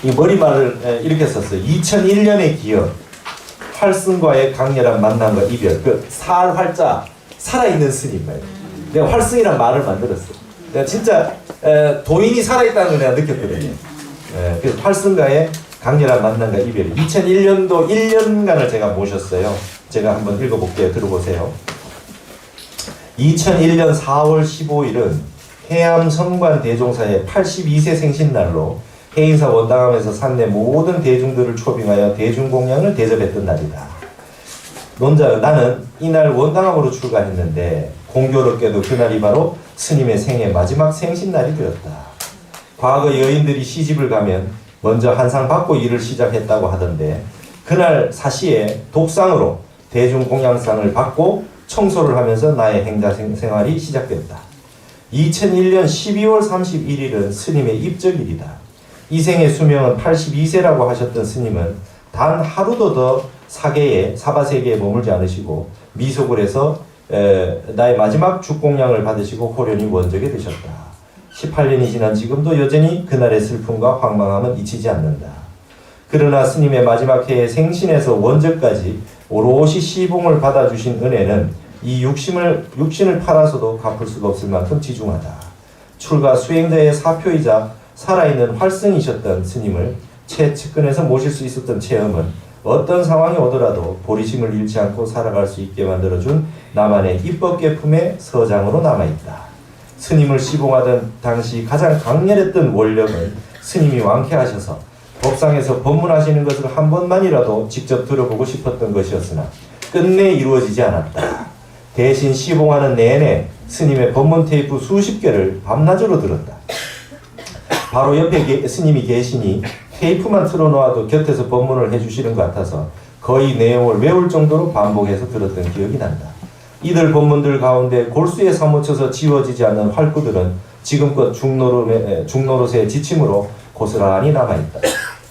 이 머리말을 이렇게 썼어요. 2001년의 기억, 활승과의 강렬한 만남과 이별. 그 살활자, 살아있는 스님 말이에요. 내가 활승이란 말을 만들었어요. 내가 진짜 도인이 살아있다는 걸 내가 느꼈거든요. 그래서 활승과의 강렬한 만남과 이별. 2001년도 1년간을 제가 모셨어요. 제가 한번 읽어볼게요. 들어보세요. 2001년 4월 15일은 해암 성관 대종사의 82세 생신날로 해인사 원당함에서 산내 모든 대중들을 초빙하여 대중공양을 대접했던 날이다. 논자는 나는 이날 원당함으로 출가했는데 공교롭게도 그날이 바로 스님의 생애 마지막 생신날이 되었다. 과거 여인들이 시집을 가면 먼저 한상 받고 일을 시작했다고 하던데 그날 사시에 독상으로 대중공양상을 받고 청소를 하면서 나의 행자 생활이 시작됐다. 2001년 12월 31일은 스님의 입적일이다. 이 생의 수명은 82세라고 하셨던 스님은 단 하루도 더 사바세계에 머물지 않으시고 미소굴에서 나의 마지막 죽공양을 받으시고 호련히 원적에 되셨다. 18년이 지난 지금도 여전히 그날의 슬픔과 황망함은 잊히지 않는다. 그러나 스님의 마지막 해의 생신에서 원적까지 오롯이 시봉을 받아주신 은혜는 이 육신을 팔아서도 갚을 수가 없을 만큼 지중하다. 출가 수행자의 사표이자 살아있는 활승이셨던 스님을 최측근에서 모실 수 있었던 체험은 어떤 상황이 오더라도 보리심을 잃지 않고 살아갈 수 있게 만들어준 나만의 입법계품의 서장으로 남아있다. 스님을 시봉하던 당시 가장 강렬했던 원력은 스님이 왕쾌하셔서 법상에서 법문하시는 것을 한 번만이라도 직접 들어보고 싶었던 것이었으나 끝내 이루어지지 않았다. 대신 시봉하는 내내 스님의 법문 테이프 수십 개를 밤낮으로 들었다. 바로 옆에 스님이 계시니 테이프만 틀어놓아도 곁에서 법문을 해주시는 것 같아서 거의 내용을 외울 정도로 반복해서 들었던 기억이 난다. 이들 법문들 가운데 골수에 사무쳐서 지워지지 않는 활구들은 지금껏 중노릇의 지침으로 고스란히 남아있다.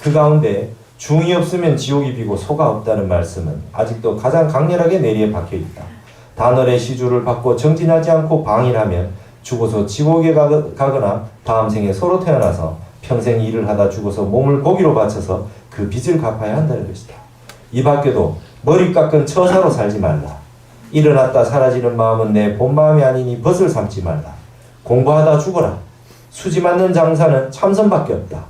그 가운데 중이 없으면 지옥이 비고 소가 없다는 말씀은 아직도 가장 강렬하게 내리에 박혀있다. 단월의 시주를 받고 정진하지 않고 방일하면 죽어서 지옥에 가거나 다음 생에 소로 태어나서 평생 일을 하다 죽어서 몸을 고기로 바쳐서 그 빚을 갚아야 한다는 것이다. 이 밖에도 머리 깎은 처사로 살지 말라. 일어났다 사라지는 마음은 내 본마음이 아니니 벗을 삼지 말라. 공부하다 죽어라. 수지 맞는 장사는 참선밖에 없다.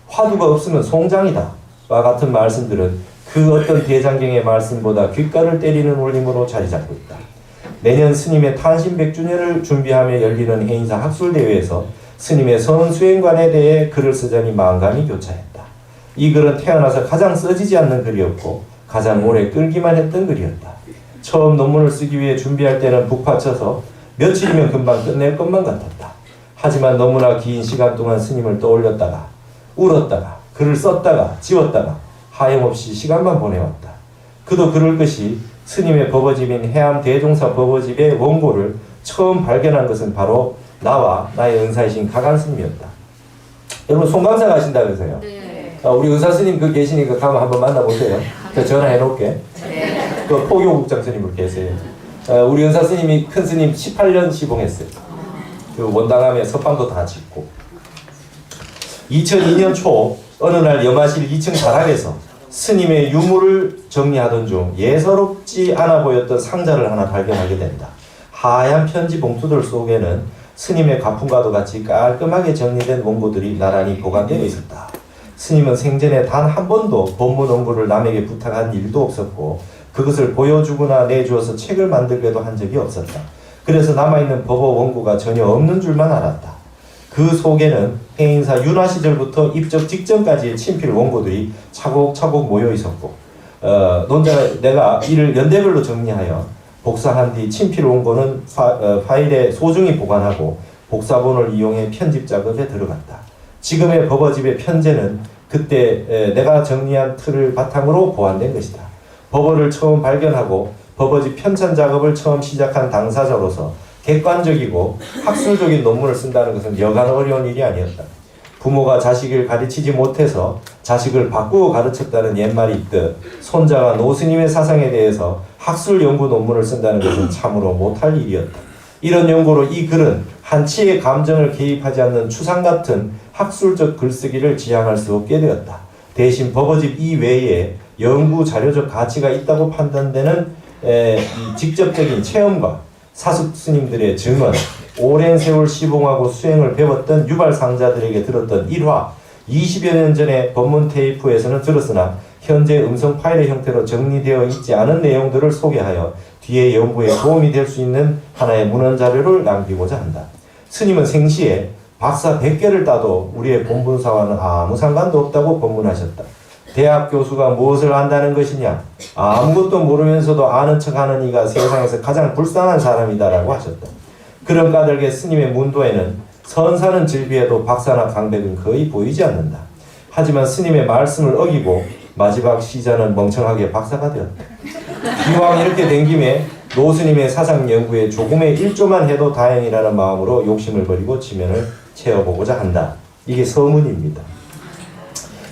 화두가 없으면 송장이다. 와 같은 말씀들은 그 어떤 대장경의 말씀보다 귓가를 때리는 울림으로 자리 잡고 있다. 내년 스님의 탄신 100주년을 준비하며 열리는 해인사 학술대회에서 스님의 선수행관에 대해 글을 쓰자니 마음감이 교차했다. 이 글은 태어나서 가장 써지지 않는 글이었고 가장 오래 끌기만 했던 글이었다. 처음 논문을 쓰기 위해 준비할 때는 북받쳐서 며칠이면 금방 끝낼 것만 같았다. 하지만 너무나 긴 시간 동안 스님을 떠올렸다가 울었다가 글을 썼다가 지웠다가 하염없이 시간만 보내왔다. 그도 그럴 것이 스님의 법어집인 해암 대종사 법어집의 원고를 처음 발견한 것은 바로 나와 나의 은사이신 가간스님이었다. 여러분 송강사 가신다면서요? 네. 우리 의사 스님 그 계시니까 가면 한번 만나보세요. 제가 전화해 놓을게. 네. 그 포교국장 스님으로 계세요. 우리 의사 스님이 큰 스님 18년 시봉했어요. 그 원당함에 석방도 다 짓고. 2002년 초 어느 날 염화실 2층 다락에서 스님의 유물을 정리하던 중 예사롭지 않아 보였던 상자를 하나 발견하게 된다. 하얀 편지 봉투들 속에는 스님의 가품과도 같이 깔끔하게 정리된 원고들이 나란히 보관되어 있었다. 스님은 생전에 단 한 번도 법문 원고를 남에게 부탁한 일도 없었고 그것을 보여주거나 내주어서 책을 만들기도 한 적이 없었다. 그래서 남아있는 법어 원고가 전혀 없는 줄만 알았다. 그 속에는 해인사 윤화 시절부터 입적 직전까지의 친필 원고들이 차곡차곡 모여 있었고 논자가 내가 이를 연대별로 정리하여 복사한 뒤 친필 원고는 파일에 소중히 보관하고 복사본을 이용해 편집 작업에 들어갔다. 지금의 법어집의 편제는 그때 내가 정리한 틀을 바탕으로 보완된 것이다. 법어를 처음 발견하고 법어집 편찬 작업을 처음 시작한 당사자로서 객관적이고 학술적인 논문을 쓴다는 것은 여간 어려운 일이 아니었다. 부모가 자식을 가르치지 못해서 자식을 바꾸고 가르쳤다는 옛말이 있듯 손자가 노스님의 사상에 대해서 학술 연구 논문을 쓴다는 것은 참으로 못할 일이었다. 이런 연고로 이 글은 한치의 감정을 개입하지 않는 추상 같은 학술적 글쓰기를 지향할 수 없게 되었다. 대신 법어집 이외에 연구 자료적 가치가 있다고 판단되는 이 직접적인 체험과 사숙 스님들의 증언, 오랜 세월 시봉하고 수행을 배웠던 유발상자들에게 들었던 일화, 20여 년 전에 법문 테이프에서는 들었으나 현재 음성 파일의 형태로 정리되어 있지 않은 내용들을 소개하여 뒤에 연구에 도움이 될 수 있는 하나의 문헌 자료를 남기고자 한다. 스님은 생시에 박사 100개를 따도 우리의 본분사와는 아무 상관도 없다고 법문하셨다. 대학 교수가 무엇을 안다는 것이냐? 아무것도 모르면서도 아는 척하는 이가 세상에서 가장 불쌍한 사람이다라고 하셨다. 그런 까닭에 스님의 문도에는 선사는 즐비해도 박사나 강백은 거의 보이지 않는다. 하지만 스님의 말씀을 어기고 마지막 시자는 멍청하게 박사가 되었다. 기왕 이렇게 된 김에 노스님의 사상 연구에 조금의 일조만 해도 다행이라는 마음으로 욕심을 버리고 지면을 채워보고자 한다. 이게 서문입니다.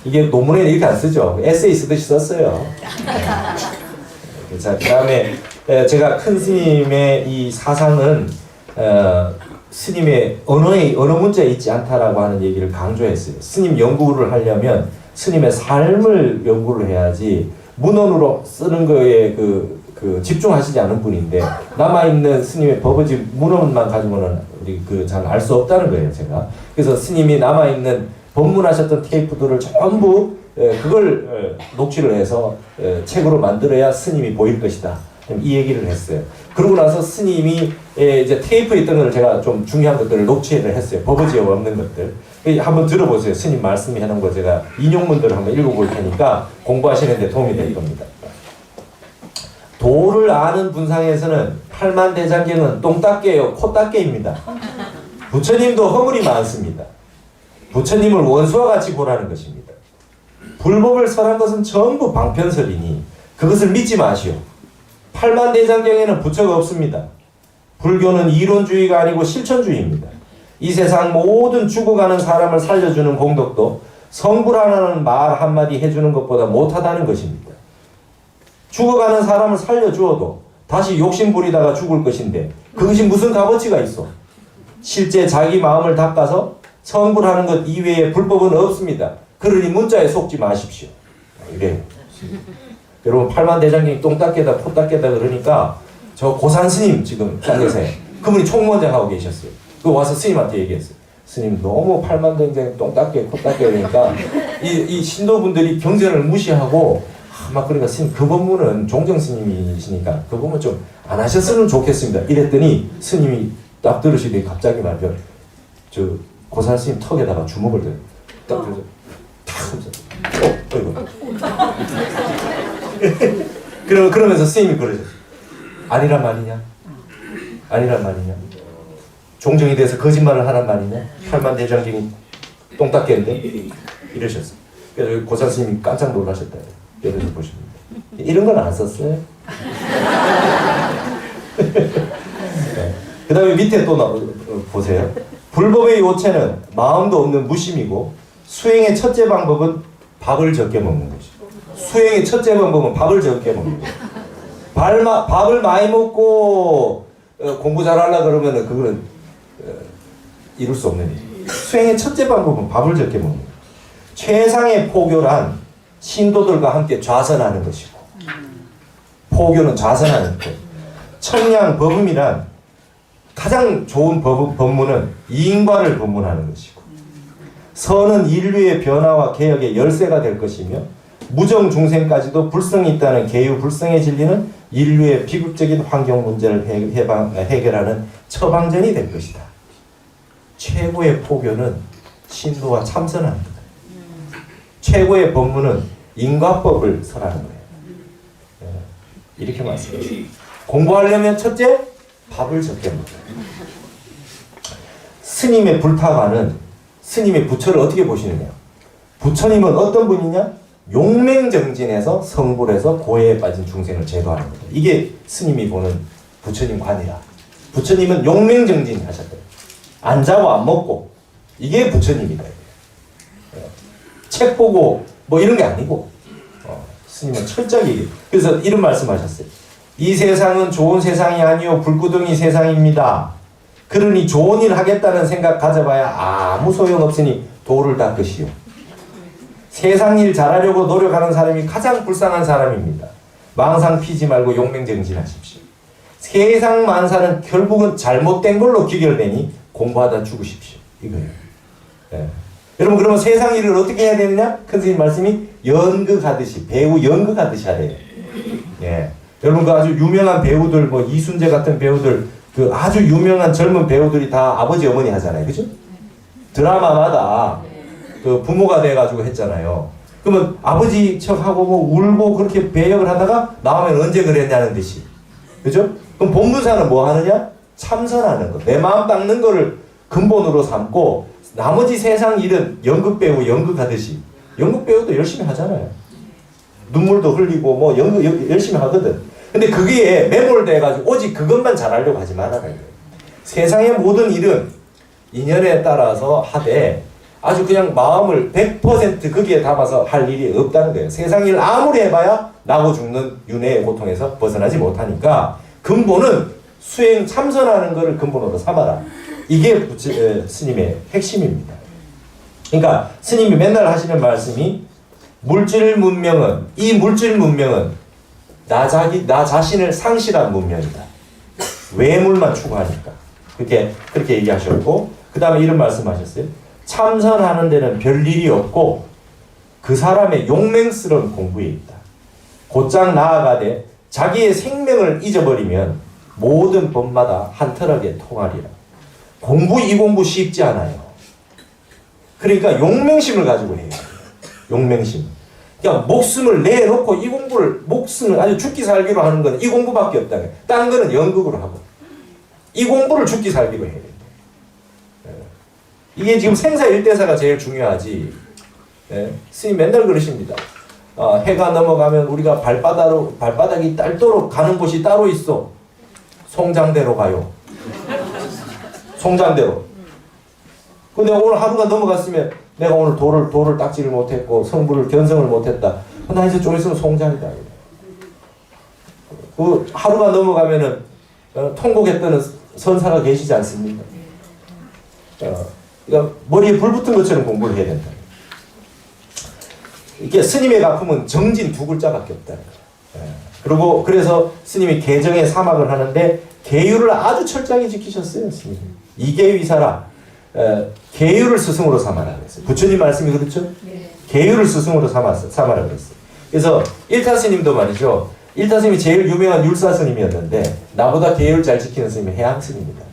이게 논문에 이렇게 안 쓰죠. 에세이 쓰듯이 썼어요. 자, 그 다음에 제가 큰 스님의 이 사상은 스님의 언어 문제에 있지 않다라고 하는 얘기를 강조했어요. 스님 연구를 하려면 스님의 삶을 연구를 해야지 문헌으로 쓰는 거에 집중하시지 않은 분인데 남아있는 스님의 법어집 문헌만 가지고는 우리 잘 알 수 없다는 거예요, 제가. 그래서 스님이 남아있는 법문하셨던 테이프들을 전부 그걸 녹취를 해서 책으로 만들어야 스님이 보일 것이다. 이 얘기를 했어요. 그러고 나서 스님이 이제 테이프에 있던 것을 제가 좀 중요한 것들을 녹취를 했어요. 법어지에 없는 것들. 한번 들어보세요. 스님 말씀이 해놓은 거 제가 인용문들을 한번 읽어볼 테니까 공부하시는데 도움이 될 겁니다. 도를 아는 분상에서는 팔만대장경은 똥닦개요, 코닦개입니다. 부처님도 허물이 많습니다. 부처님을 원수와 같이 보라는 것입니다. 불법을 설한 것은 전부 방편설이니 그것을 믿지 마시오. 팔만대장경에는 부처가 없습니다. 불교는 이론주의가 아니고 실천주의입니다. 이 세상 모든 죽어가는 사람을 살려주는 공덕도 성불하라는 말 한마디 해주는 것보다 못하다는 것입니다. 죽어가는 사람을 살려주어도 다시 욕심 부리다가 죽을 것인데 그것이 무슨 값어치가 있어? 실제 자기 마음을 닦아서 성불하는 것 이외에 불법은 없습니다. 그러니 문자에 속지 마십시오. 이래요. 여러분 팔만대장경이 똥닦개다 코닦개다 그러니까 저 고산스님 지금 쌍계사에 그분이 총무원장 하고 계셨어요. 그 와서 스님한테 얘기했어요. 스님 너무 팔만대장경이 똥닦개 코닦개 그러니까 이 신도분들이 경전을 무시하고 막 그러니까 스님 그 법문은 종정 스님이시니까 그 법문 좀 안 하셨으면 좋겠습니다. 이랬더니 스님이 딱 들으시더니 갑자기 말이죠. 저 고산 스님 턱에다가 주먹을 대요. 딱 그래서 탁 어이구. 그러면서 스님이 그러죠. 아니란 말이냐? 아니란 말이냐? 종정이 돼서 거짓말을 하란 말이냐? 팔만대장경이 똥닦개인데 이러셨어요. 그래서 고산 스님이 깜짝 놀라셨다. 여기서 보십니다. 이런 건 안 썼어요. 네. 그 다음에 밑에 또 보세요. 불법의 요체는 마음도 없는 무심이고 수행의 첫째 방법은 밥을 적게 먹는 것이고 수행의 첫째 방법은 밥을 적게 먹는 것이고 밥을 많이 먹고 공부 잘하려고 그러면 그거는 이룰 수 없는 일이에요. 수행의 첫째 방법은 밥을 적게 먹는 거예요. 최상의 포교란 신도들과 함께 좌선하는 것이고 포교는 좌선하는 것. 청량 법음이란 가장 좋은 법문은 이인과를 법문하는 것이고 선은 인류의 변화와 개혁의 열쇠가 될 것이며 무정 중생까지도 불성이 있다는 개유 불성의 진리는 인류의 비극적인 환경 문제를 해결하는 처방전이 될 것이다. 최고의 포교는 신도와 참선하는 거다. 최고의 법문은 인과법을 설하는 거예요. 이렇게 말씀해요. 공부하려면 첫째, 밥을 적게 먹어요. 스님의 불타관은 스님의 부처를 어떻게 보시느냐? 부처님은 어떤 분이냐? 용맹정진에서 성불해서 고해에 빠진 중생을 제도하는 거예요. 이게 스님이 보는 부처님 관이라. 부처님은 용맹정진 하셨대요. 안 자고 안 먹고 이게 부처님이다. 책 보고 뭐 이런 게 아니고 스님은 철저하게 그래서 이런 말씀하셨어요. 이 세상은 좋은 세상이 아니요 불구덩이 세상입니다. 그러니 좋은 일 하겠다는 생각 가져봐야 아무 소용없으니 도를 닦으시오. 세상 일 잘하려고 노력하는 사람이 가장 불쌍한 사람입니다. 망상 피지 말고 용맹정진하십시오. 세상 만사는 결국은 잘못된 걸로 귀결되니 공부하다 죽으십시오. 이거예요. 예. 여러분 그러면 세상 일을 어떻게 해야 되느냐? 큰 스님 말씀이 연극하듯이, 배우 연극하듯이 하래요. 예. 여러분 그 아주 유명한 배우들, 뭐 이순재 같은 배우들, 그 아주 유명한 젊은 배우들이 다 아버지 어머니 하잖아요. 그죠? 드라마마다 그 부모가 돼가지고 했잖아요. 그러면 아버지 척하고 뭐 울고 그렇게 배역을 하다가 나오면 언제 그랬냐는 듯이. 그죠? 그럼 본문사는 뭐 하느냐? 참선하는 거. 내 마음 닦는 거를 근본으로 삼고 나머지 세상 일은 연극배우 연극하듯이. 연극배우도 열심히 하잖아요. 눈물도 흘리고 뭐 연극 열심히 하거든. 근데 그게 매몰돼가지고 오직 그것만 잘하려고 하지 말아라. 세상의 모든 일은 인연에 따라서 하되 아주 그냥 마음을 100% 거기에 담아서 할 일이 없다는 거예요. 세상 일 아무리 해봐야 나고 죽는 윤회의 고통에서 벗어나지 못하니까 근본은 수행 참선하는 것을 근본으로 삼아라. 이게 스님의 핵심입니다. 그러니까 스님이 맨날 하시는 말씀이 물질 문명은 이 물질 문명은 나 자신을 상실한 문명이다. 외물만 추구하니까. 그렇게 얘기하셨고 그 다음에 이런 말씀하셨어요. 참선하는 데는 별일이 없고 그 사람의 용맹스러운 공부에 있다. 곧장 나아가되 자기의 생명을 잊어버리면 모든 법마다 한 터럭에 통하리라. 이 공부 쉽지 않아요. 그러니까 용맹심을 가지고 해요. 용맹심. 그러니까 목숨을 내놓고 이 공부를 목숨을 아주 죽기 살기로 하는 건 이 공부밖에 없다. 딴 거는 연극으로 하고 이 공부를 죽기 살기로 해요. 이게 지금 생사일대사가 제일 중요하지. 네? 스님 맨날 그러십니다. 해가 넘어가면 우리가 발바닥이 닳도록 가는 곳이 따로 있어. 송장대로 가요. 송장대로. 근데 오늘 하루가 넘어갔으면 내가 오늘 도를 닦지를 못했고 성불을 견성을 못했다. 나 이제 좀 있으면 송장이다. 그 하루가 넘어가면은 통곡했던 선사가 계시지 않습니까? 그러니까 머리에 불 붙은 것처럼 공부를 해야 된다. 이게 스님의 가품은 정진 두 글자밖에 없다. 그리고 그래서 스님이 개정의 사막을 하는데 계율을 아주 철저하게 지키셨어요. 스님이. 이계위사라. 계율을 스승으로 삼아라 그랬어요. 부처님 말씀이 그렇죠? 계율을 스승으로 삼아라 그랬어요. 그래서 일타 스님도 말이죠. 일타 스님이 제일 유명한 율사 스님이었는데 나보다 계율 잘 지키는 스님이 해양 스님입니다.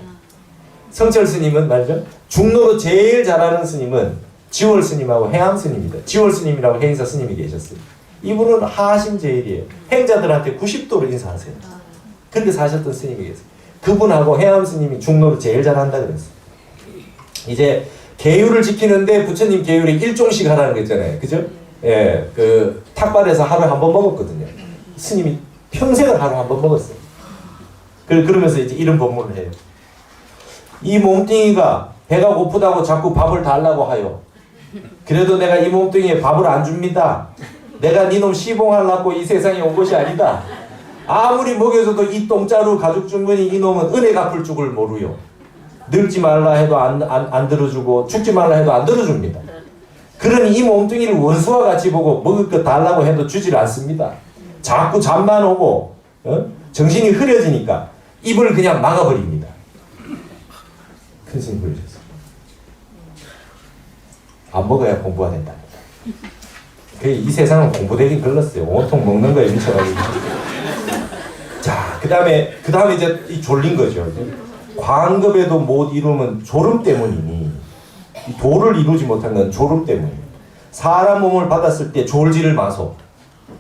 성철 스님은 말이죠. 중로로 제일 잘하는 스님은 지월 스님하고 해양 스님입니다. 지월 스님이라고 해인사 스님이 계셨어요. 이분은 하심제일이에요. 행자들한테 90도로 인사하세요. 그렇게 사셨던 스님이 계세요. 그분하고 해암 스님이 중로로 제일 잘한다 그랬어요. 이제 계율을 지키는데 부처님 계율이 일종씩 하라는 거 있잖아요. 그죠? 예, 그 탁발에서 하루에 한 번 먹었거든요. 스님이 평생을 하루에 한 번 먹었어요. 그러면서 이제 이런 법문을 해요. 이 몸뚱이가 배가 고프다고 자꾸 밥을 달라고 하여. 그래도 내가 이 몸뚱이에 밥을 안 줍니다. 내가 니놈 시봉하려고 이 세상에 온 것이 아니다. 아무리 먹여줘도 이 똥자루 가죽 주머니 이놈은 은혜 갚을 줄을 모르요. 늙지 말라 해도 안 들어주고 죽지 말라 해도 안 들어줍니다. 그러니 이 몸뚱이를 원수와 같이 보고 먹을 것 달라고 해도 주질 않습니다. 자꾸 잠만 오고 정신이 흐려지니까 입을 그냥 막아버립니다. 큰 스님 그러셨어요. 안 먹어야 공부가 된답니다. 이 세상은 공부되긴 글렀어요. 온통 먹는 거에 미쳐가지고. 자, 그 다음에 이제 이 졸린 거죠. 광급에도 못 이루면 졸음 때문이니, 이 도를 이루지 못한 건 졸음 때문이에요. 사람 몸을 받았을 때 졸지를 마소.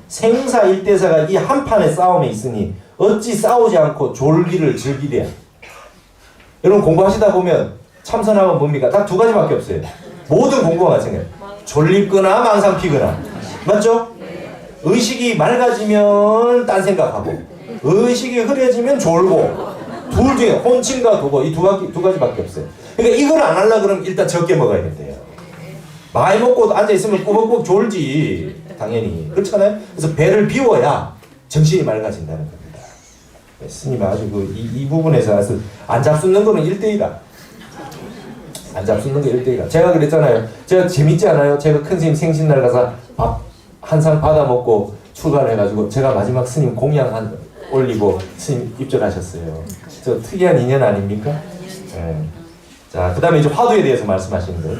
생사일대사가 이 한판의 싸움에 있으니 어찌 싸우지 않고 졸기를 즐기랴. 여러분 공부하시다 보면 참선하면 뭡니까? 딱 두 가지밖에 없어요. 모든 공부가 마찬가지예요. 졸립거나 망상 피거나. 맞죠? 의식이 맑아지면 딴 생각하고 의식이 흐려지면 졸고 둘 중에 혼침과 도고 이 두 가지밖에 없어요. 그러니까 이걸 안 하려고 그러면 일단 적게 먹어야겠대요. 많이 먹고 앉아있으면 꾸벅꾸벅 졸지 당연히. 그렇잖아요? 그래서 배를 비워야 정신이 맑아진다는 겁니다. 스님 아주 이 부분에서 아주 안 잡수는 거는 1대1이다. 안 잡수는 거 1대1이다. 제가 그랬잖아요. 제가 재밌지 않아요? 제가 큰 스님 생신날 가서 밥 한 상 받아 먹고 출가해가지고 제가 마지막 스님 공양 올리고 스님 입절하셨어요. 저 특이한 인연 아닙니까? 네. 자, 그 다음에 이제 화두에 대해서 말씀하시는 거예요.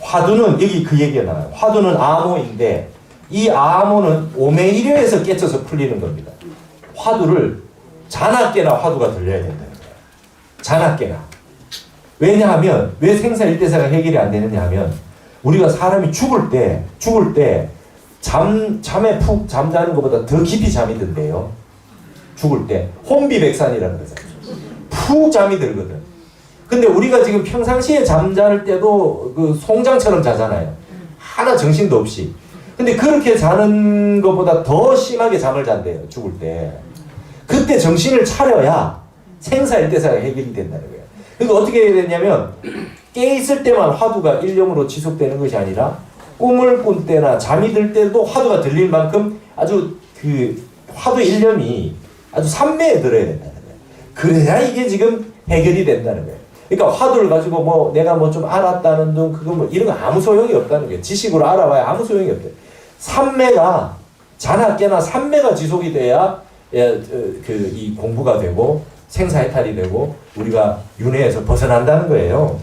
화두는 여기 그 얘기가 나와요. 화두는 암호인데 이 암호는 오매이려에서 깨쳐서 풀리는 겁니다. 화두를 자나깨나 화두가 들려야 된다는 거예요. 자나깨나. 왜냐하면 왜 생사일대사가 해결이 안 되느냐 하면 우리가 사람이 죽을 때 잠에 푹 잠자는 것보다 더 깊이 잠이 든대요. 죽을 때 혼비백산이라는 거죠. 푹 잠이 들거든. 근데 우리가 지금 평상시에 잠잘 때도 그 송장처럼 자잖아요. 하나 정신도 없이. 근데 그렇게 자는 것보다 더 심하게 잠을 잔대요. 죽을 때. 그때 정신을 차려야 생사일대사가 해결이 된다는 거예요. 그러니까 어떻게 해야 되냐면 깨있을 때만 화두가 일념으로 지속되는 것이 아니라 꿈을 꾼 때나 잠이 들 때도 화두가 들릴 만큼 아주 그 화두 일념이 아주 삼매에 들어야 된다는 거예요. 그래야 이게 지금 해결이 된다는 거예요. 그러니까 화두를 가지고 뭐 내가 뭐 좀 알았다는 둥 그거 뭐 이런 거 아무 소용이 없다는 거예요. 지식으로 알아봐야 아무 소용이 없대요. 삼매가 자나깨나 삼매가 지속이 돼야 이 공부가 되고 생사해탈이 되고 우리가 윤회에서 벗어난다는 거예요.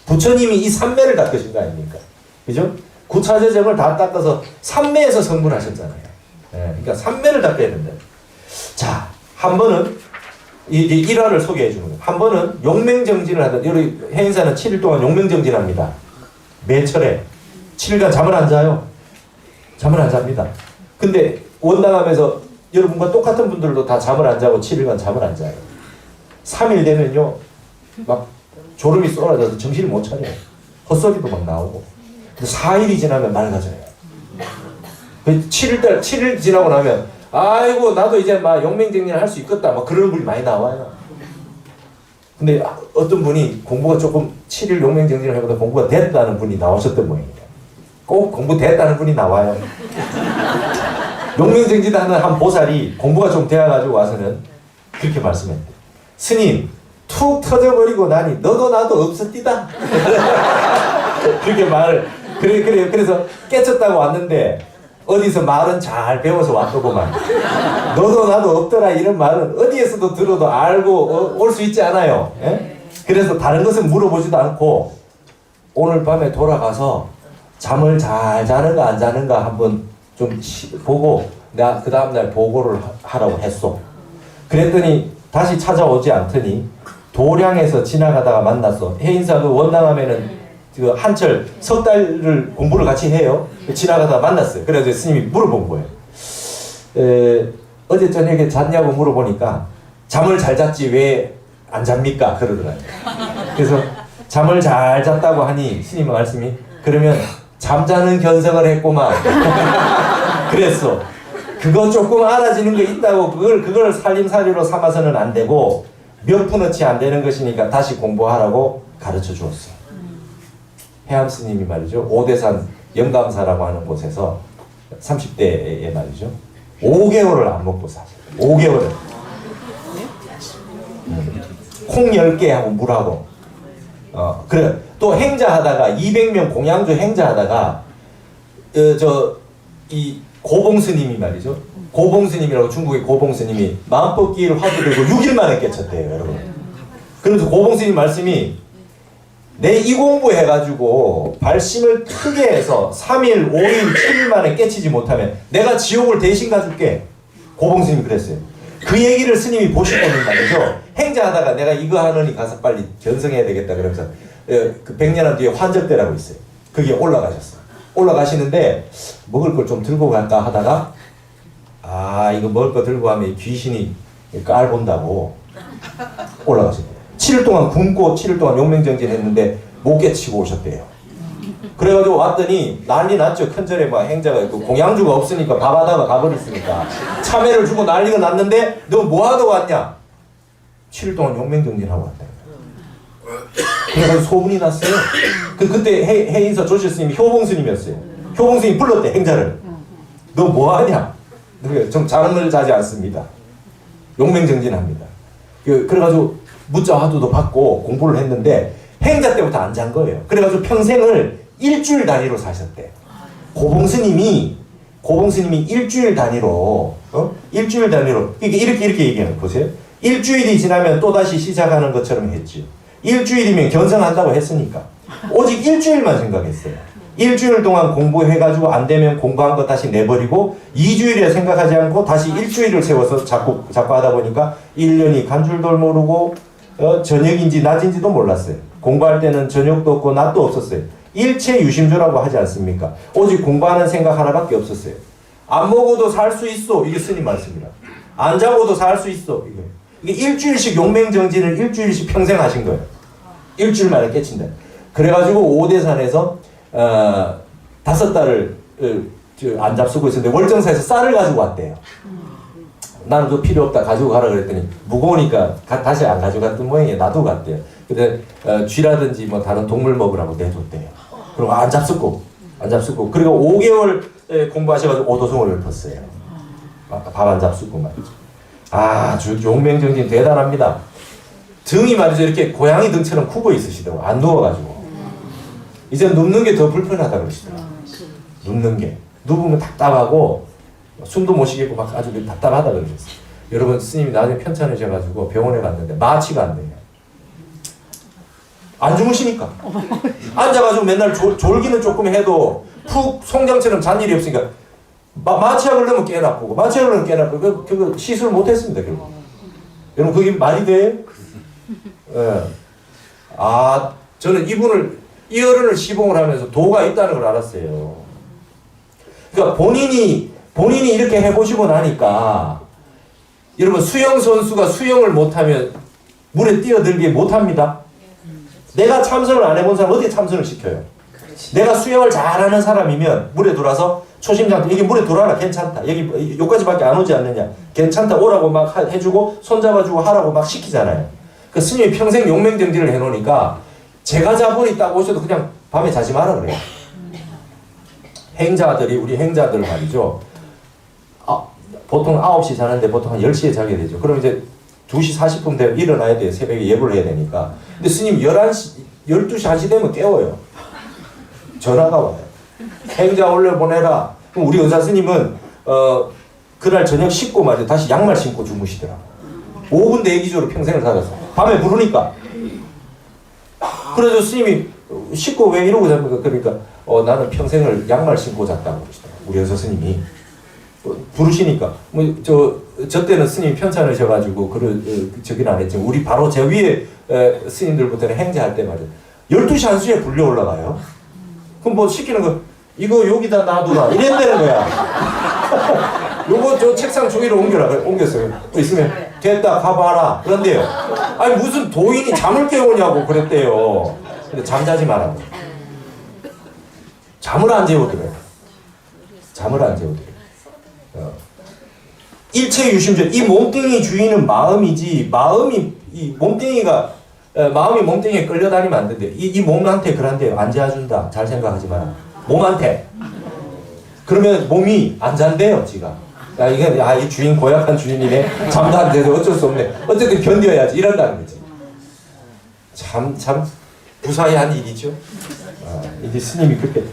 부처님이 이 삼매를 닦으신 거 아닙니까? 그죠? 구차제정을 다 닦아서 삼매에서 성불하셨잖아요. 그러니까 삼매를 닦아야 된다. 자, 한 번은 이제 일화를 소개해 주는 거예요. 한 번은 용맹정진을 하던 여기 해인사는 7일 동안 용맹정진합니다. 매철에 7일간 잠을 안 자요. 잠을 안 잡니다. 근데 원당하면서 여러분과 똑같은 분들도 다 잠을 안 자고 7일간 잠을 안 자요. 3일 되면요 막 졸음이 쏟아져서 정신을 못 차려요. 헛소리도 막 나오고. 근데 4일이 지나면 맑아져요. 7일 지나고 나면 아이고 나도 이제 막 용맹정진을 할 수 있겠다 막 그런 분이 많이 나와요. 근데 어떤 분이 공부가 조금 7일 용맹정진을 해보다 공부가 됐다는 분이 나오셨던 모양이에요. 꼭 공부 됐다는 분이 나와요. 용맹정진하는 한 보살이 공부가 좀 되어가지고 와서는 그렇게 말씀했대. 스님 툭 터져버리고 나니 너도 나도 없었디다. 그렇게 말을 그래서 깨쳤다고 왔는데 어디서 말은 잘 배워서 왔더구만. 너도 나도 없더라 이런 말은 어디에서도 들어도 알고 올 수 있지 않아요. 예? 그래서 다른 것은 물어보지도 않고 오늘 밤에 돌아가서 잠을 잘 자는가 안 자는가 한번 좀 보고 내가 그 다음날 보고를 하라고 했어. 그랬더니 다시 찾아오지 않더니 도량에서 지나가다가 만났어. 해인사 그 원당하면은 그 한철 석 달을 공부를 같이 해요. 지나가다가 만났어요. 그래서 스님이 물어본 거예요. 어제 저녁에 잤냐고 물어보니까 잠을 잘 잤지 왜 안 잡니까? 그러더라고요. 그래서 잠을 잘 잤다고 하니 스님 말씀이 그러면 잠자는 견성을 했구만. 그랬어. 그거 조금 알아지는 거 있다고 그걸 살림살이로 삼아서는 안 되고 몇 푼어치 안 되는 것이니까 다시 공부하라고 가르쳐 주었어. 해암 스님이 말이죠. 오대산 영감사라고 하는 곳에서 30대에 말이죠. 5개월을 안 먹고 사세요. 5개월을. 콩 10개 하고 물하고. 그래. 또 행자하다가 200명 공양주 행자하다가 이 고봉스님이 말이죠. 고봉스님이라고 중국의 고봉스님이 마음법기를 화두 들고 6일 만에 깨쳤대요, 여러분. 그래서 고봉스님 말씀이 내 이 공부 해가지고 발심을 크게 해서 3일, 5일, 7일 만에 깨치지 못하면 내가 지옥을 대신 가줄게. 고봉스님이 그랬어요. 그 얘기를 스님이 보시고는 말이죠. 행자하다가 내가 이거 하느니 가서 빨리 견성해야 되겠다 그러면서 그 100년 뒤에 환절대라고 있어요. 그게 올라가셨어. 올라가시는데 먹을 걸 좀 들고 갈까 하다가 이거 먹을 거 들고 가면 귀신이 깔 본다고 올라가셨대요. 7일 동안 굶고 7일 동안 용맹정진 했는데 못 깨치고 오셨대요. 그래가지고 왔더니 난리 났죠. 큰절에 막 행자가 그 공양주가 없으니까 밥하다가 가버렸으니까 참외를 주고 난리가 났는데 너 뭐하러 왔냐? 7일 동안 용맹정진하고 왔다. 그래서 소문이 났어요. 그때 해인사 조실스님이 효봉스님이었어요. 효봉스님이 불렀대 행자를. 너 뭐하냐? 좀 잠을 자지 않습니다. 용맹정진합니다. 그래가지고 문자 화두도 받고 공부를 했는데 행자 때부터 안 잔 거예요. 그래가지고 평생을 일주일 단위로 사셨대. 고봉스님이 일주일 단위로 일주일 단위로 이렇게 얘기하는 보세요. 일주일이 지나면 또다시 시작하는 것처럼 했지. 일주일이면 견성한다고 했으니까 오직 일주일만 생각했어요. 일주일 동안 공부해가지고 안 되면 공부한 거 다시 내버리고 2주일이라 생각하지 않고 다시 일주일을 세워서 자꾸 하다 보니까 1년이 간 줄도 모르고 저녁인지 낮인지도 몰랐어요. 공부할 때는 저녁도 없고 낮도 없었어요. 일체 유심조라고 하지 않습니까? 오직 공부하는 생각 하나밖에 없었어요. 안 먹어도 살 수 있어. 이게 스님 말씀이라. 안 자고도 살 수 있어. 이게 일주일씩 용맹정진을 일주일씩 평생 하신 거예요. 일주일 만에 깨친다. 그래가지고 오대산에서 5달을 안 잡수고 있었는데 월정사에서 쌀을 가지고 왔대요. 나는 그거 필요 없다 가지고 가라 그랬더니 무거우니까 다시 안 가져갔던 모양이에요. 놔두고 갔대요. 근데 쥐라든지 뭐 다른 동물 먹으라고 내줬대요. 그리고 안 잡수고 그리고 5개월 공부하셔가지고 오도송을 읊었어요. 밥 안 잡수고 말이죠. 용맹정진 대단합니다. 등이 말이죠 이렇게 고양이 등처럼 굽어 있으시더라고. 안 누워가지고 이제 눕는 게 더 불편하다 그러시더라고. 눕는 게 누우면 답답하고 숨도 못 쉬겠고 막 아주 답답하다 그러셨어요. 여러분 스님이 나중에 편찮으셔가지고 병원에 갔는데 마취가 안 돼요. 안 주무시니까 앉아가지고 맨날 졸기는 조금 해도 푹 송장처럼 잔 일이 없으니까 마취약을 넣으면 깨 나쁘고 마취약을 넣으면 깨 나쁘고 그거 시술을 못했습니다 결국. 여러분 그게 말이 돼요? 예. 저는 이 어른을 시봉을 하면서 도가 있다는 걸 알았어요. 그러니까 본인이 이렇게 해보시고 나니까 여러분 수영 선수가 수영을 못하면 물에 뛰어들기 못합니다. 내가 참선을 안 해본 사람 어떻게 참선을 시켜요? 그렇지. 내가 수영을 잘하는 사람이면 물에 들어와서 초심장 여기 물에 들어와라 괜찮다. 여기까지밖에 안 오지 않느냐. 괜찮다 오라고 막 해주고 손잡아주고 하라고 막 시키잖아요. 그 스님이 평생 용맹정진을 해놓으니까 제가 자본이 딱 오셔도 그냥 밤에 자지 마라 그래요. 우리 행자들 말이죠. 보통 9시 자는데 보통 한 10시에 자게 되죠. 그럼 이제 2시 40분 되면 일어나야 돼요. 새벽에 예불을 해야 되니까. 근데 스님 11시, 12시, 1시 되면 깨워요. 전화가 와요. 행자 올려보내라. 그럼 우리 의사 스님은 그날 저녁 씻고 말이죠. 다시 양말 신고 주무시더라고요. 5분 대기조로 평생을 살았어요. 밤에 부르니까. 그래서 스님이 씻고 왜 이러고 잡니까? 그러니까 나는 평생을 양말 신고 잤다고 그러시더라고요. 우리 의사 스님이. 부르시니까 저 때는 스님이 편찮으셔가지고 저기는 안 했지만 우리 바로 제 위에 스님들부터는 행자할 때 말이야 12시 1시에 불려 올라가요. 그럼 뭐 시키는 거 이거 여기다 놔두라 이랬다는 거야. 요거 저 책상 저기로 옮겨라. 그래, 옮겼어요. 있으면 됐다 가봐라 그런데요. 아니 무슨 도인이 잠을 깨우냐고 그랬대요. 근데 잠자지 말라고. 잠을 안 재우더래요. 일체 유심전 이 몸뚱이 주인은 마음이지 마음이 몸뚱이에 끌려다니면 안 된대. 이 몸한테 그런데요. 안 재워준다. 잘 생각하지 마라. 몸한테. 그러면 몸이 안 잔대요. 지가. 이 주인 고약한 주인이네. 잠도 안 돼도 어쩔 수 없네. 어쨌든 견뎌야지. 이런다는 거지. 참 부사의한 일이죠. 이제 스님이 그렇게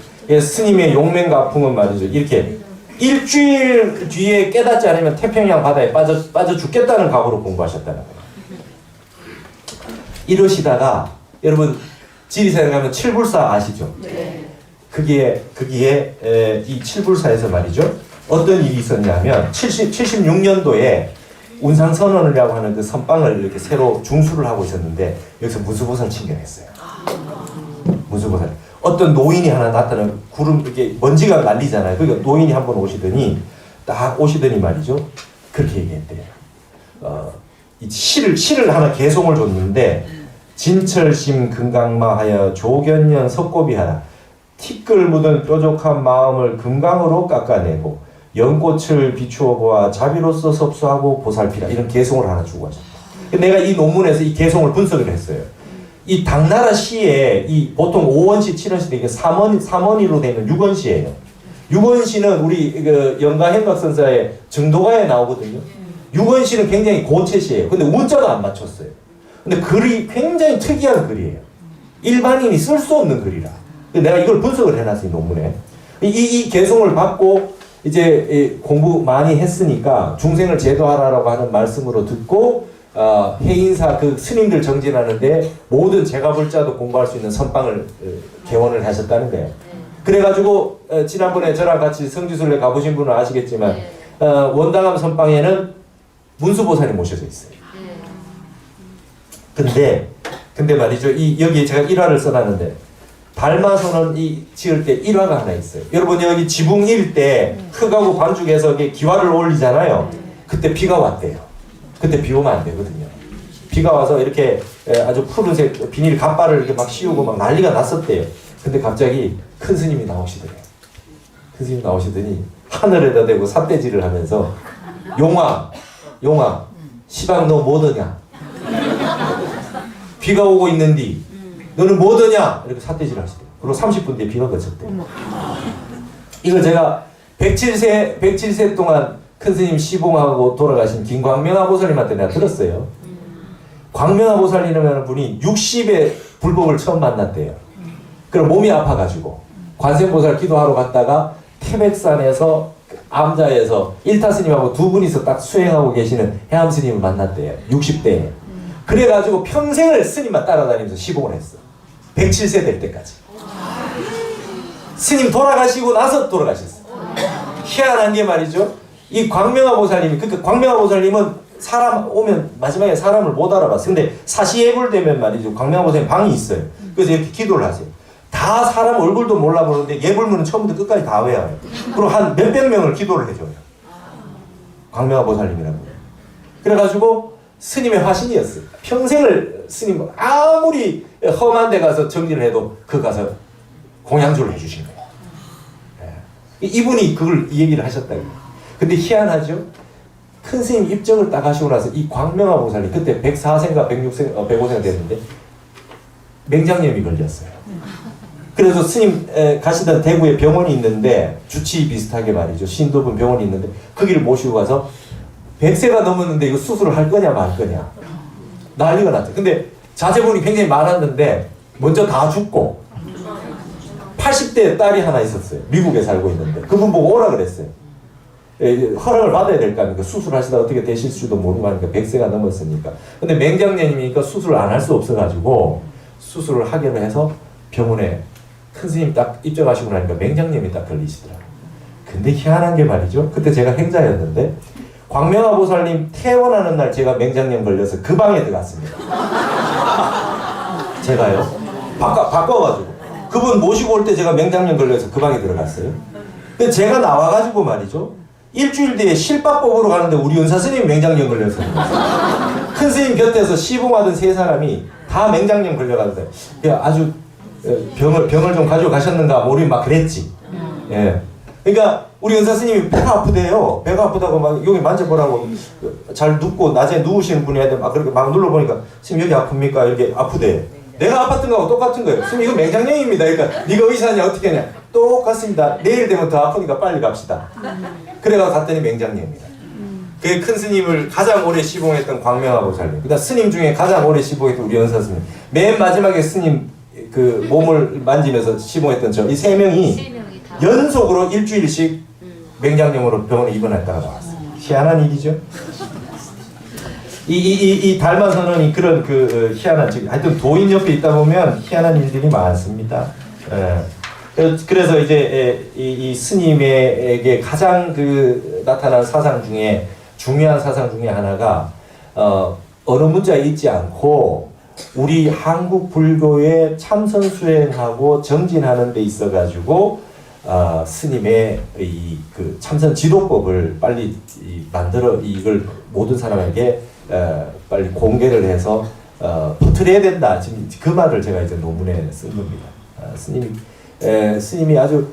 스님의 용맹가풍은 말이죠. 이렇게 일주일 뒤에 깨닫지 않으면 태평양 바다에 빠져 죽겠다는 각오로 공부하셨다는 거예요. 이러시다가 여러분 지리산에 가면 칠불사 아시죠? 네. 그게 이 칠불사에서 말이죠. 어떤 일이 있었냐면 76년도에 운상선언이라고 하는 그 선방을 이렇게 새로 중수를 하고 있었는데 여기서 무수보살 친견했어요. 무수보살. 어떤 노인이 하나 나타나는 구름 이렇게 먼지가 날리잖아요. 그러니까 노인이 한번 오시더니 말이죠. 그렇게 얘기했대요. 이 시를 하나 개송을 줬는데 진철심 금강마하여 조견년 석고비하라 티끌 묻은 뾰족한 마음을 금강으로 깎아내고 연꽃을 비추어 보아 자비로서 섭수하고 보살피라 이런 개송을 하나 주고 하셨다. 내가 이 논문에서 이 개송을 분석을 했어요. 이 당나라 시에 이 보통 5원시, 7원시 이게 3원이로 되는 6원시예요. 6원시는 우리 그 영가행각선사의 정도가에 나오거든요. 유건실은 굉장히 고체시예요. 근데 운자도 안 맞췄어요. 근데 글이 굉장히 특이한 글이에요. 일반인이 쓸 수 없는 글이라. 내가 이걸 분석을 해놨어요, 이 논문에. 이 개송을 받고 이제 공부 많이 했으니까 중생을 제도하라라고 하는 말씀으로 듣고 해인사 그 스님들 정진하는데 모든 제가불자도 공부할 수 있는 선방을 개원을 하셨다는 거예요. 그래가지고 지난번에 저랑 같이 성지순례 가보신 분은 아시겠지만 원당암 선방에는 문수보살이 모셔져 있어요. 근데 말이죠. 여기 제가 일화를 써놨는데 달마선은 지을 때 일화가 하나 있어요. 여러분 여기 지붕일 때 흙하고 관죽에서 기와를 올리잖아요. 그때 비가 왔대요. 그때 비 오면 안 되거든요. 비가 와서 이렇게 아주 푸른색 비닐 갑바를 이렇게 막 씌우고 막 난리가 났었대요. 근데 갑자기 큰 스님이 나오시더래요. 큰 스님이 나오시더니 하늘에다 대고 삿대질을 하면서 용왕 시방 너 뭐더냐? 비가 오고 있는디 너는 뭐더냐? 이렇게 삿대질을 하시대요. 그리고 30분 뒤에 비가 그쳤대요. 이걸 제가 107세 동안 큰 스님 시봉하고 돌아가신 김광명화 보살님한테 내가 들었어요. 광명화 보살님이라는 분이 60에 불법을 처음 만났대요. 그럼 몸이 아파가지고 관세음보살 기도하러 갔다가 태백산에서 암자에서 일타스님하고 두 분이서 딱 수행하고 계시는 해암스님을 만났대요. 60대에. 그래가지고 평생을 스님만 따라다니면서 시봉을 했어. 107세 될 때까지. 스님 돌아가시고 나서 돌아가셨어. 희한한 게 말이죠. 이 광명화 보살님이, 그러니까 광명화 보살님은 사람 오면 마지막에 사람을 못 알아봤어. 근데 사시예불 되면 말이죠. 광명화 보살님 방이 있어요. 그래서 이렇게 기도를 하세요. 다 사람 얼굴도 몰라보는데 예불문은 처음부터 끝까지 다 외워요. 그리고 한 몇백 명을 기도를 해줘요. 광명화 보살님이라고. 그래가지고 스님의 화신이었어요. 평생을 스님 아무리 험한 데 가서 정진을 해도 그 가서 공양주를 해주신 거예요. 이분이 그걸 이 얘기를 하셨다고요. 근데 희한하죠? 큰 스님 입정을 딱 하시고 나서 이 광명화 보살님 그때 104세인가 106세, 105세가 됐는데 맹장염이 걸렸어요. 그래서 스님 가시던 대구에 병원이 있는데 주치 비슷하게 말이죠. 신도분 병원이 있는데 거기를 모시고 가서 100세가 넘었는데 이거 수술을 할 거냐 말 거냐 난리가 났죠. 근데 자제분이 굉장히 많았는데 먼저 다 죽고 80대 딸이 하나 있었어요. 미국에 살고 있는데 그분 보고 오라 그랬어요. 허락을 받아야 될 거 아닙니까? 수술하시다 어떻게 되실 수도 모르고 하니까 100세가 넘었으니까. 근데 맹장염이니까 수술을 안 할 수 없어가지고 수술을 하기로 해서 병원에 큰 스님이 딱 입정하시고 나니까 맹장염이 딱 걸리시더라고요. 근데 희한한 게 말이죠. 그때 제가 행자였는데 광명화 보살님 퇴원하는 날 제가 맹장염 걸려서 그 방에 들어갔습니다. 제가요. 바꿔가지고. 그분 모시고 올 때 제가 맹장염 걸려서 그 방에 들어갔어요. 근데 제가 나와가지고 말이죠. 일주일 뒤에 실밥 뽑으러 가는데 우리 은사 스님이 맹장염 걸려서 큰 스님 곁에서 시봉하던 세 사람이 다 맹장염 걸려가는데 아주 병을 좀 가지고 가셨는가 뭐 우리 막 그랬지. 예. 그러니까 우리 은사 스님이 배가 아프대요. 배가 아프다고 막 여기 만져보라고 잘 눕고 낮에 누우시는 분이 막 그렇게 막 눌러보니까 스님 여기 아픕니까? 이렇게 아프대. 내가 아팠던 거하고 똑같은 거예요. 스님 이거 맹장염입니다. 그러니까 네가 의사냐 어떻게 하냐. 똑같습니다. 내일 되면 더 아프니까 빨리 갑시다. 그래가 갔더니 맹장염입니다. 그 큰 스님을 가장 오래 시봉했던 광명화 보살님. 그다음 스님 중에 가장 오래 시봉했던 우리 연사 스님. 맨 마지막에 스님 그 몸을 만지면서 시봉했던 저 이 세 명이 연속으로 일주일씩 맹장염으로 병원에 입원했다가 나왔어요. 희한한 일이죠. 이 달마선언이 그런 그 희한한 하여튼 도인 옆에 있다 보면 희한한 일들이 많습니다. 그래서 이제 이 스님에게 가장 그 나타난 사상 중에 중요한 사상 중에 하나가 어느 문자에 있지 않고 우리 한국 불교에 참선 수행하고 정진하는 데 있어 가지고 스님의 이 그 참선 지도법을 빨리 만들어 이걸 모든 사람에게 빨리 공개를 해서 퍼뜨려야 된다. 지금 그 말을 제가 이제 논문에 쓴 겁니다. 스님이 아주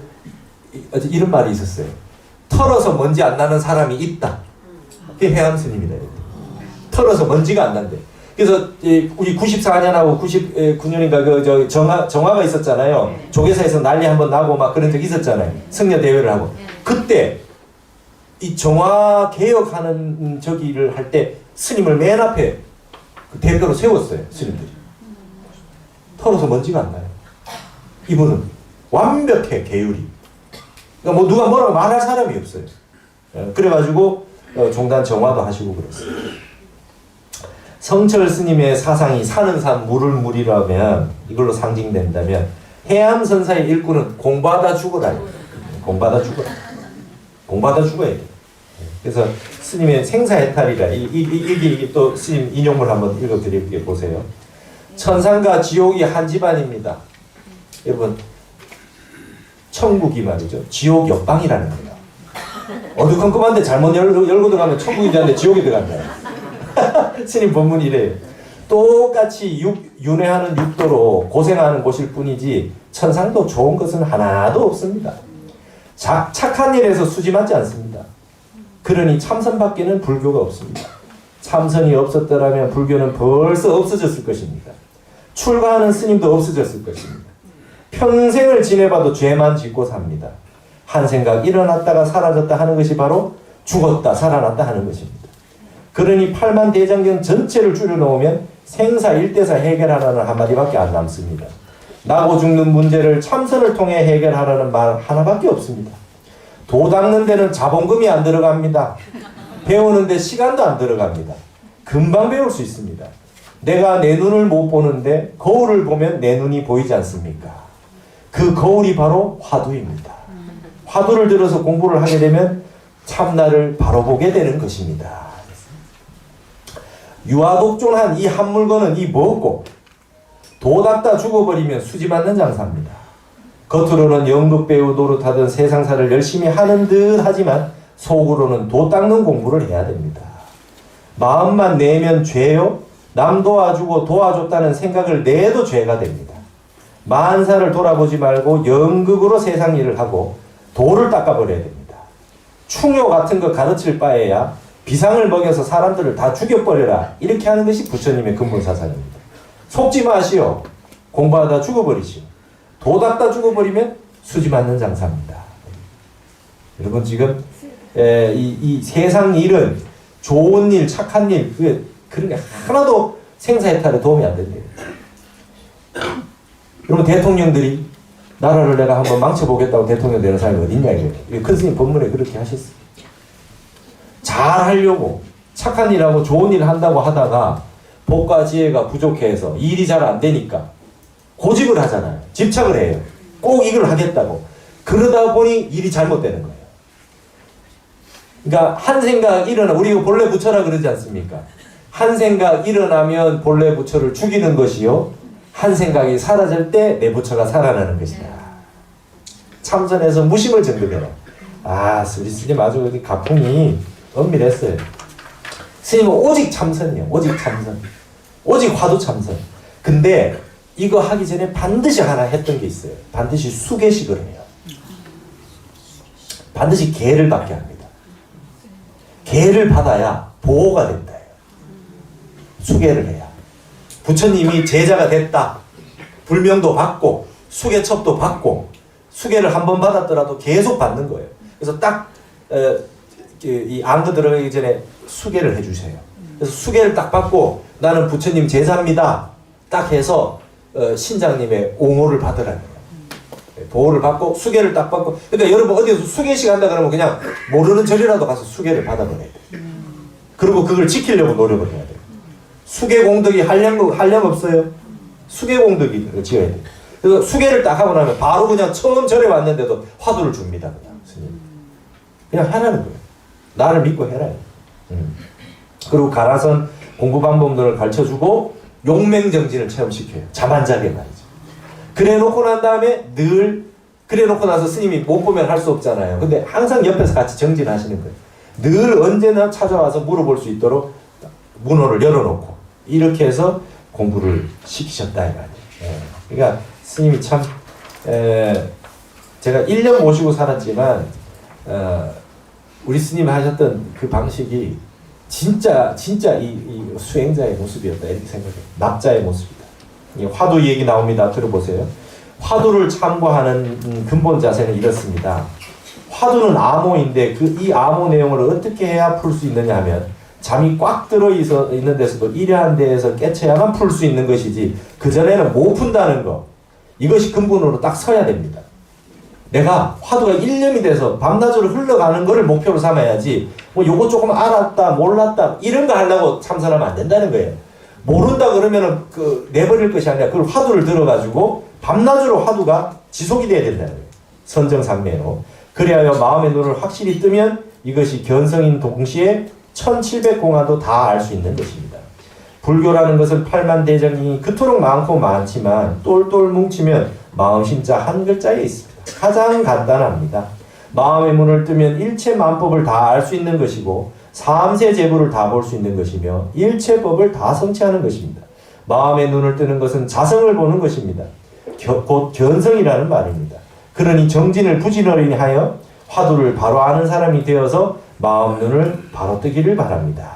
이런 말이 있었어요. 털어서 먼지 안 나는 사람이 있다. 그게 해암 스님이다. 털어서 먼지가 안 난대. 그래서 우리 94년하고 99년인가 그 정화가 있었잖아요. 조계사에서 난리 한번 나고 막 그런 적 있었잖아요. 승려 대회를 하고. 그때 이 정화 개혁하는 저기를 할 때 스님을 맨 앞에 그 대표로 세웠어요. 스님들이. 털어서 먼지가 안 나요. 이분은 완벽해, 계율이. 그러니까 뭐 누가 뭐라고 말할 사람이 없어요. 그래가지고 종단 정화도 하시고 그랬어요. 성철 스님의 사상이 사는 산 물을 물이라면, 이걸로 상징된다면 해암 선사의 일꾼은 공부하다 죽어라. 공부하다 죽어라. 공부하다 죽어야 돼. 그래서 스님의 생사해탈이라, 이게 또 스님 인용물 한번 읽어드릴게요. 보세요. 천상과 지옥이 한 집안입니다. 여러분, 천국이 말이죠. 지옥 옆방이라는 거예요. 어두컴컴한데 잘못 열고 들어가면 천국인 줄 알았는데 지옥에 들어간다. 스님 본문이 이래요. 똑같이 윤회하는 육도로 고생하는 곳일 뿐이지 천상도 좋은 것은 하나도 없습니다. 착한 일에서 수지맞지 않습니다. 그러니 참선밖에는 불교가 없습니다. 참선이 없었더라면 불교는 벌써 없어졌을 것입니다. 출가하는 스님도 없어졌을 것입니다. 평생을 지내봐도 죄만 짓고 삽니다. 한 생각 일어났다가 사라졌다 하는 것이 바로 죽었다 살아났다 하는 것입니다. 그러니 팔만대장경 전체를 줄여놓으면 생사일대사 해결하라는 한마디밖에 안 남습니다. 나고 죽는 문제를 참선을 통해 해결하라는 말 하나밖에 없습니다. 도 닦는 데는 자본금이 안 들어갑니다. 배우는데 시간도 안 들어갑니다. 금방 배울 수 있습니다. 내가 내 눈을 못 보는데 거울을 보면 내 눈이 보이지 않습니까? 그 거울이 바로 화두입니다. 화두를 들어서 공부를 하게 되면 참나를 바로 보게 되는 것입니다. 유아독존한 이 한 물건은 이 뭐고 도 닦다 죽어버리면 수지 맞는 장사입니다. 겉으로는 연극배우 노릇하던 세상사를 열심히 하는 듯 하지만 속으로는 도 닦는 공부를 해야 됩니다. 마음만 내면 죄요? 남 도와주고 도와줬다는 생각을 내도 죄가 됩니다. 만사를 돌아보지 말고 연극으로 세상 일을 하고 도를 닦아버려야 됩니다. 충효 같은 거 가르칠 바에야 비상을 먹여서 사람들을 다 죽여버려라. 이렇게 하는 것이 부처님의 근본 사상입니다. 속지 마시오. 공부하다 죽어버리시오. 도 닦다 죽어버리면 수지 맞는 장사입니다. 여러분 지금 이 세상 일은 좋은 일, 착한 일, 그런 게 하나도 생사해탈에 도움이 안 된대요. 여러분 대통령들이 나라를 내가 한번 망쳐보겠다고 대통령 되는 사람이 어딨냐 이거예요. 큰 스님 법문에 그렇게 하셨어요. 잘 하려고 착한 일하고 좋은 일 한다고 하다가 복과 지혜가 부족해서 일이 잘 안 되니까 고집을 하잖아요. 집착을 해요. 꼭 이걸 하겠다고. 그러다 보니 일이 잘못되는 거예요. 그러니까 한 생각 일어나, 우리 이거 본래 부처라 그러지 않습니까? 한 생각 일어나면 본래 부처를 죽이는 것이요. 한 생각이 사라질 때 내 부처가 살아나는 것이다. 참선에서 무심을 정득해라. 아, 우리 스님 아주 가풍이 엄밀했어요. 스님은 오직 참선이에요. 오직 참선. 오직 화두 참선. 근데 이거 하기 전에 반드시 하나 했던 게 있어요. 반드시 수계식을 해요. 반드시 계를 받게 합니다. 계를 받아야 보호가 된다. 수계를 해야. 부처님이 제자가 됐다. 불명도 받고 수계첩도 받고 수계를 한 번 받았더라도 계속 받는 거예요. 그래서 딱 이 안거 들어가기 전에 수계를 해주세요. 그래서 수계를 딱 받고 나는 부처님 제자입니다. 딱 해서 신장님의 옹호를 받으라는 거예요. 보호를 받고 수계를 딱 받고. 그러니까 여러분 어디서 수계식 한다 그러면 그냥 모르는 절이라도 가서 수계를 받아버려야 돼요. 그리고 그걸 지키려고 노력을 해야 돼요. 수계 공덕이 한량 없어요. 수계 공덕이 지어야 돼요. 그래서 수계를 딱 하고 나면 바로 그냥 처음 절에 왔는데도 화두를 줍니다. 그냥 스님. 그냥 하라는 거예요. 나를 믿고 해라. 그리고 가라선 공부 방법들을 가르쳐주고 용맹정진을 체험시켜요. 잠 안 자게 말이죠. 그래 놓고 난 다음에 늘 그래 놓고 나서 스님이 못 보면 할 수 없잖아요. 근데 항상 옆에서 같이 정진하시는 거예요. 늘 언제나 찾아와서 물어볼 수 있도록 문호를 열어놓고 이렇게 해서 공부를 시키셨다 이 말이에요. 그러니까 스님이 참 제가 1년 모시고 살았지만 우리 스님이 하셨던 그 방식이 진짜 이 수행자의 모습이었다 이렇게 생각해요. 납자의 모습이다. 화두 얘기 나옵니다. 들어보세요. 화두를 참고하는 근본 자세는 이렇습니다. 화두는 암호인데 이 암호 내용을 어떻게 해야 풀 수 있느냐 하면 잠이 꽉 들어 있는 데서도 이러한 데에서 깨쳐야만 풀 수 있는 것이지 그전에는 못 푼다는 거, 이것이 근본으로 딱 서야 됩니다. 내가 화두가 일념이 돼서 밤낮으로 흘러가는 것을 목표로 삼아야지 뭐 요거 조금 알았다 몰랐다 이런 거 하려고 참선하면 안 된다는 거예요. 모른다 그러면은 내버릴 것이 아니라 그걸 화두를 들어가지고 밤낮으로 화두가 지속이 돼야 된다는 거예요. 선정산매로. 그래야 마음의 눈을 확실히 뜨면 이것이 견성인 동시에 1700공화도 다 알 수 있는 것입니다. 불교라는 것은 팔만대장이 그토록 많고 많지만 똘똘 뭉치면 마음심자 한 글자에 있습니다. 가장 간단합니다. 마음의 문을 뜨면 일체 만법을 다 알 수 있는 것이고 삼세 제부를 다 볼 수 있는 것이며 일체법을 다 성취하는 것입니다. 마음의 눈을 뜨는 것은 자성을 보는 것입니다. 곧 견성이라는 말입니다. 그러니 정진을 부지런히 하여 화두를 바로 아는 사람이 되어서 마음 눈을 바로 뜨기를 바랍니다.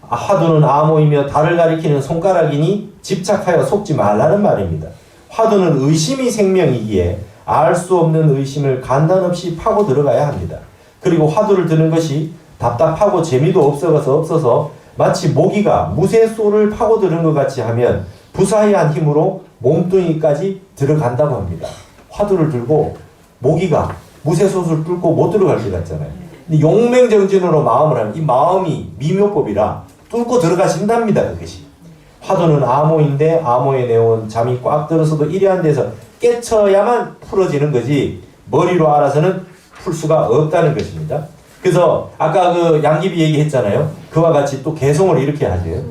화두는 암호이며 달을 가리키는 손가락이니 집착하여 속지 말라는 말입니다. 화두는 의심이 생명이기에 알 수 없는 의심을 간단없이 파고 들어가야 합니다. 그리고 화두를 드는 것이 답답하고 재미도 없어서 마치 모기가 무쇠소를 파고 드는 것 같이 하면 부사의한 힘으로 몸뚱이까지 들어간다고 합니다. 화두를 들고 모기가 무쇠솥을 뚫고 못 들어갈 것 같잖아요. 근데 용맹정진으로 마음을 하면 이 마음이 미묘법이라 뚫고 들어가신답니다. 그것이. 화두는 암호인데 암호의 내용은 잠이 꽉 들어서도 이러한 데서 깨쳐야만 풀어지는 거지 머리로 알아서는 풀 수가 없다는 것입니다. 그래서 아까 그 양귀비 얘기했잖아요. 그와 같이 또 개성을 이렇게 하세요.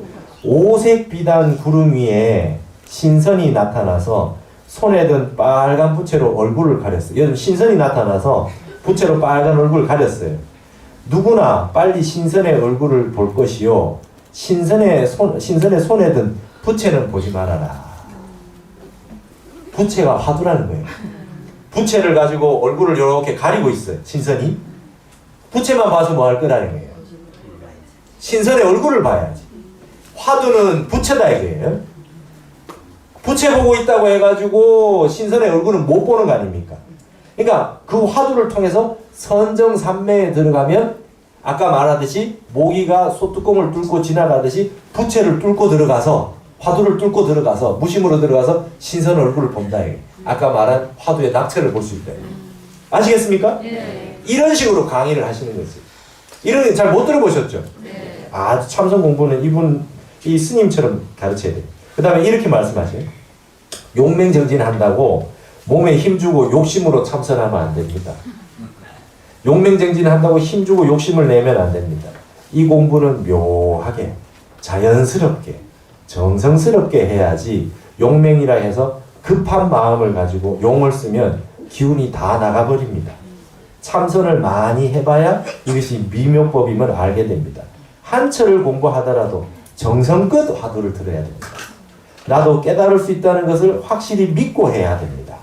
오색 비단 구름 위에 신선이 나타나서 손에 든 빨간 부채로 얼굴을 가렸어요. 요즘 신선이 나타나서 부채로 빨간 얼굴을 가렸어요. 누구나 빨리 신선의 얼굴을 볼 것이요. 신선의 손에 든 부채는 보지 말아라. 부채가 화두라는 거예요. 부채를 가지고 얼굴을 이렇게 가리고 있어요. 신선이. 부채만 봐서 뭐 할 거라는 거예요. 신선의 얼굴을 봐야지. 화두는 부채다 이거예요. 부채 보고 있다고 해가지고 신선의 얼굴은 못 보는 거 아닙니까? 그러니까 그 화두를 통해서 선정산매에 들어가면 아까 말하듯이 모기가 소뚜껑을 뚫고 지나가듯이 부채를 뚫고 들어가서 화두를 뚫고 들어가서 무심으로 들어가서 신선 얼굴을 본다. 아까 말한 화두의 낙체를 볼 수 있다. 아시겠습니까? 네. 이런 식으로 강의를 하시는 거지. 이런 잘 못 들어보셨죠? 네. 아, 참선 공부는 이 스님처럼 가르쳐야 돼요. 그 다음에 이렇게 말씀하세요. 용맹정진 한다고 몸에 힘주고 욕심으로 참선하면 안 됩니다. 용맹정진 한다고 힘주고 욕심을 내면 안 됩니다. 이 공부는 묘하게 자연스럽게 정성스럽게 해야지 용맹이라 해서 급한 마음을 가지고 용을 쓰면 기운이 다 나가버립니다. 참선을 많이 해봐야 이것이 미묘법임을 알게 됩니다. 한철을 공부하더라도 정성껏 화두를 들어야 됩니다. 나도 깨달을 수 있다는 것을 확실히 믿고 해야 됩니다.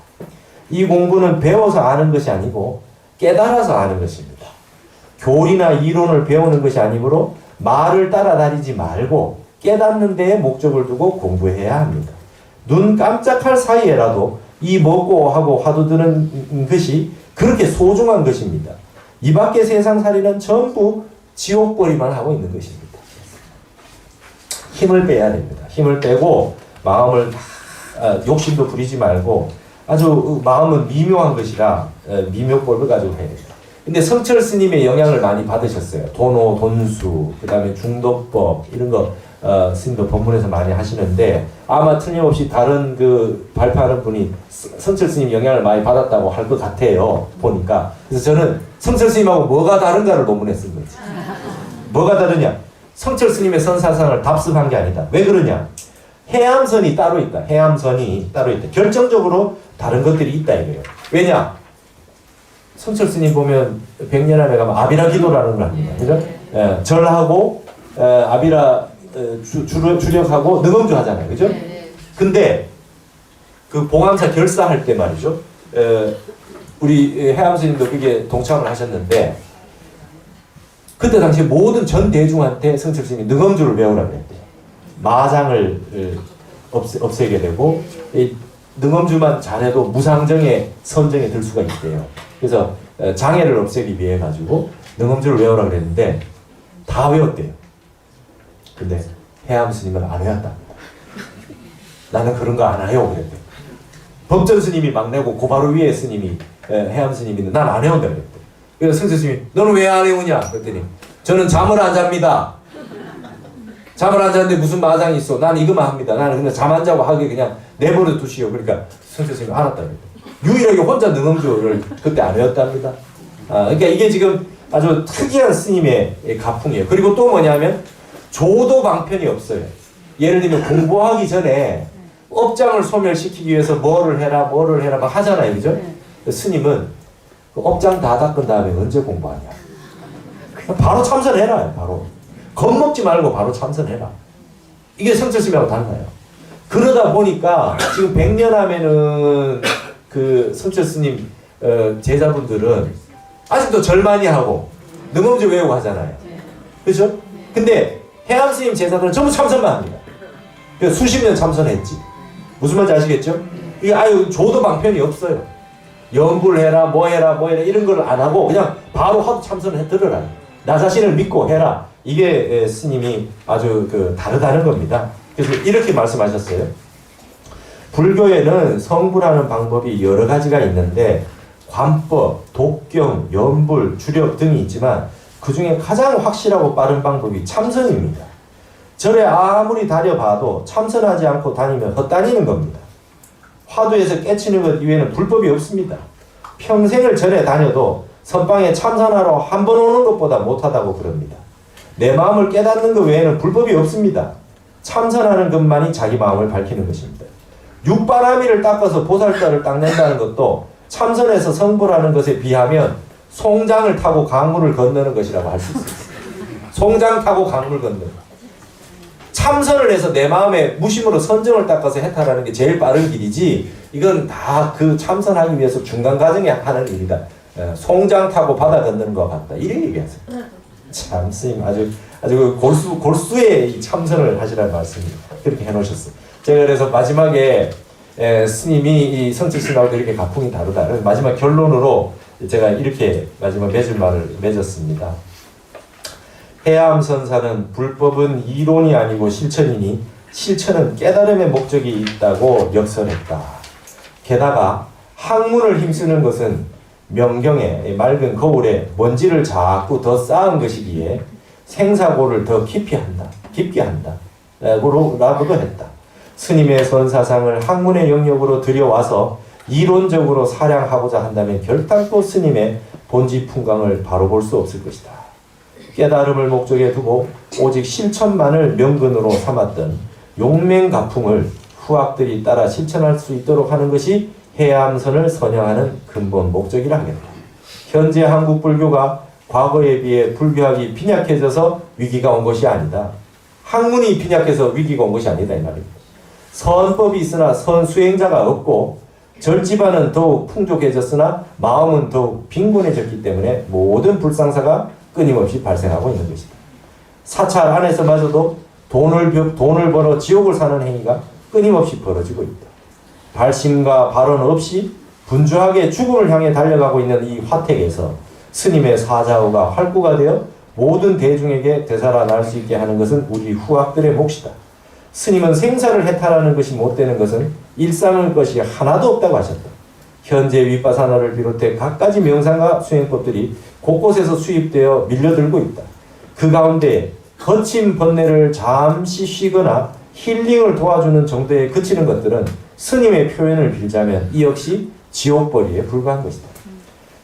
이 공부는 배워서 아는 것이 아니고 깨달아서 아는 것입니다. 교리나 이론을 배우는 것이 아니므로 말을 따라다니지 말고 깨닫는 데에 목적을 두고 공부해야 합니다. 눈 깜짝할 사이에라도 이 먹고 하고 화두 드는 것이 그렇게 소중한 것입니다. 이 밖의 세상살이는 전부 지옥벌이만 하고 있는 것입니다. 힘을 빼야 됩니다. 힘을 빼고 마음을 욕심도 부리지 말고 아주 마음은 미묘한 것이라 미묘법을 가지고 해야 됩니다. 근데 성철 스님의 영향을 많이 받으셨어요. 도노, 돈수, 그 다음에 중도법 이런 거 스님도 법문에서 많이 하시는데 아마 틀림없이 다른 그 발표하는 분이 성철 스님 영향을 많이 받았다고 할 것 같아요. 보니까. 그래서 저는 성철 스님하고 뭐가 다른가를 논문에 쓴 거지. 뭐가 다르냐? 성철 스님의 선사상을 답습한 게 아니다. 왜 그러냐? 해암선이 따로 있다. 해암선이 따로 있다. 결정적으로 다른 것들이 있다 이거예요. 왜냐? 성철 스님 보면 백년암에 가면 아비라 기도라는 걸 합니다. 그죠? 예, 절하고 아비라 주력하고 능엄주 하잖아요. 그죠? 근데 그 봉암사 결사할 때 말이죠. 우리 해암 스님도 그게 동참을 하셨는데 그때 당시 모든 전 대중한테 성철 스님이 능엄주를 배우라고 했대요. 마장을 없애게 되고 이 능엄주만 잘해도 무상정에 선정에 들 수가 있대요. 그래서 장애를 없애기 위해 가지고 능엄주를 외우라 그랬는데 다 외웠대요. 근데 해암 스님은 안 외웠답니다. 나는 그런 거 안 해요 그랬대. 법전 스님이 막 내고 고바로 위에 스님이 해암 스님인데 난 안 해온다 그랬대. 그래서 승철 스님이 너는 왜 안 해오냐 그랬더니 저는 잠을 안 잡니다. 잠을 안 자는데 무슨 마장이 있어. 난 이거만 합니다. 나는 그냥 잠 안 자고 하게 그냥 내버려 두시오. 그러니까 승철 스님이 알았다 그랬대. 유일하게 혼자 능엄주를 그때 안 외웠답니다. 그러니까 이게 지금 아주 특이한 스님의 가풍이에요. 그리고 또 뭐냐면 조도 방편이 없어요. 예를 들면 공부하기 전에 업장을 소멸시키기 위해서 뭐를 해라 막 하잖아요. 그죠? 스님은 그 업장 다 닦은 다음에 언제 공부하냐. 바로 참선해라. 바로. 겁먹지 말고 바로 참선해라. 이게 성철스님하고 달라요. 그러다 보니까 지금 100년 하면은 그 성철스님 제자분들은 아직도 절 많이 하고 능엄주 외우고 하잖아요. 그렇죠? 근데 해암스님 제자들은 전부 참선만 합니다. 그래서 수십 년 참선했지. 무슨 말인지 아시겠죠? 이게 아유 조도 방편이 없어요. 연불 해라 뭐 해라 이런 걸 안 하고 그냥 바로 하도 참선을 들으라. 나 자신을 믿고 해라. 이게 스님이 아주 다르다는 겁니다. 그래서 이렇게 말씀하셨어요. 불교에는 성불하는 방법이 여러 가지가 있는데 관법, 독경, 연불, 주력 등이 있지만 그 중에 가장 확실하고 빠른 방법이 참선입니다. 절에 아무리 다녀봐도 참선하지 않고 다니면 헛다니는 겁니다. 화두에서 깨치는 것 이외에는 불법이 없습니다. 평생을 절에 다녀도 선방에 참선하러 한 번 오는 것보다 못하다고 그럽니다. 내 마음을 깨닫는 것 외에는 불법이 없습니다. 참선하는 것만이 자기 마음을 밝히는 것입니다. 육바라미를 닦아서 보살자를 닦는다는 것도 참선에서 성불하는 것에 비하면 송장을 타고 강물을 건너는 것이라고 할 수 있습니다. 송장 타고 강물 건너는. 참선을 해서 내 마음에 무심으로 선정을 닦아서 해탈하는 게 제일 빠른 길이지 이건 다 그 참선하기 위해서 중간 과정에 하는 일이다. 송장 타고 바다 건너는 것 같다. 이렇게 얘기하세요. 참 스님 아주 골수의 이 참선을 하시라는 말씀입니다. 그렇게 해놓으셨어요. 제가 그래서 마지막에 스님이 이 성철스님하고 이렇게 가풍이 다르다. 마지막 결론으로 제가 이렇게 마지막 맺을 말을 맺었습니다. 해암선사는 불법은 이론이 아니고 실천이니 실천은 깨달음의 목적이 있다고 역설했다. 게다가 학문을 힘쓰는 것은 명경에 맑은 거울에 먼지를 자꾸 더 쌓은 것이기에 생사고를 더 깊게 한다. 라고도 했다. 스님의 선사상을 학문의 영역으로 들여와서 이론적으로 사량하고자 한다면 결단코 스님의 본지 풍광을 바로 볼 수 없을 것이다. 깨달음을 목적에 두고 오직 실천만을 명근으로 삼았던 용맹가풍을 후학들이 따라 실천할 수 있도록 하는 것이 해암선을 선양하는 근본 목적이라 하겠다. 현재 한국 불교가 과거에 비해 불교학이 빈약해져서 위기가 온 것이 아니다. 학문이 빈약해서 위기가 온 것이 아니다 이 말입니다. 선법이 있으나 선수행자가 없고 절집안은 더욱 풍족해졌으나 마음은 더욱 빈곤해졌기 때문에 모든 불상사가 끊임없이 발생하고 있는 것이다. 사찰 안에서마저도 돈을 벌어 지옥을 사는 행위가 끊임없이 벌어지고 있다. 발심과 발언 없이 분주하게 죽음을 향해 달려가고 있는 이 화택에서 스님의 사자후가 활구가 되어 모든 대중에게 되살아날 수 있게 하는 것은 우리 후학들의 몫이다. 스님은 생사를 해탈하는 것이 못되는 것은 일상의 것이 하나도 없다고 하셨다. 현재 윗바사나를 비롯해 갖가지 명상과 수행법들이 곳곳에서 수입되어 밀려들고 있다. 그 가운데 거친 번뇌를 잠시 쉬거나 힐링을 도와주는 정도에 그치는 것들은 스님의 표현을 빌자면 이 역시 지옥벌이에 불과한 것이다.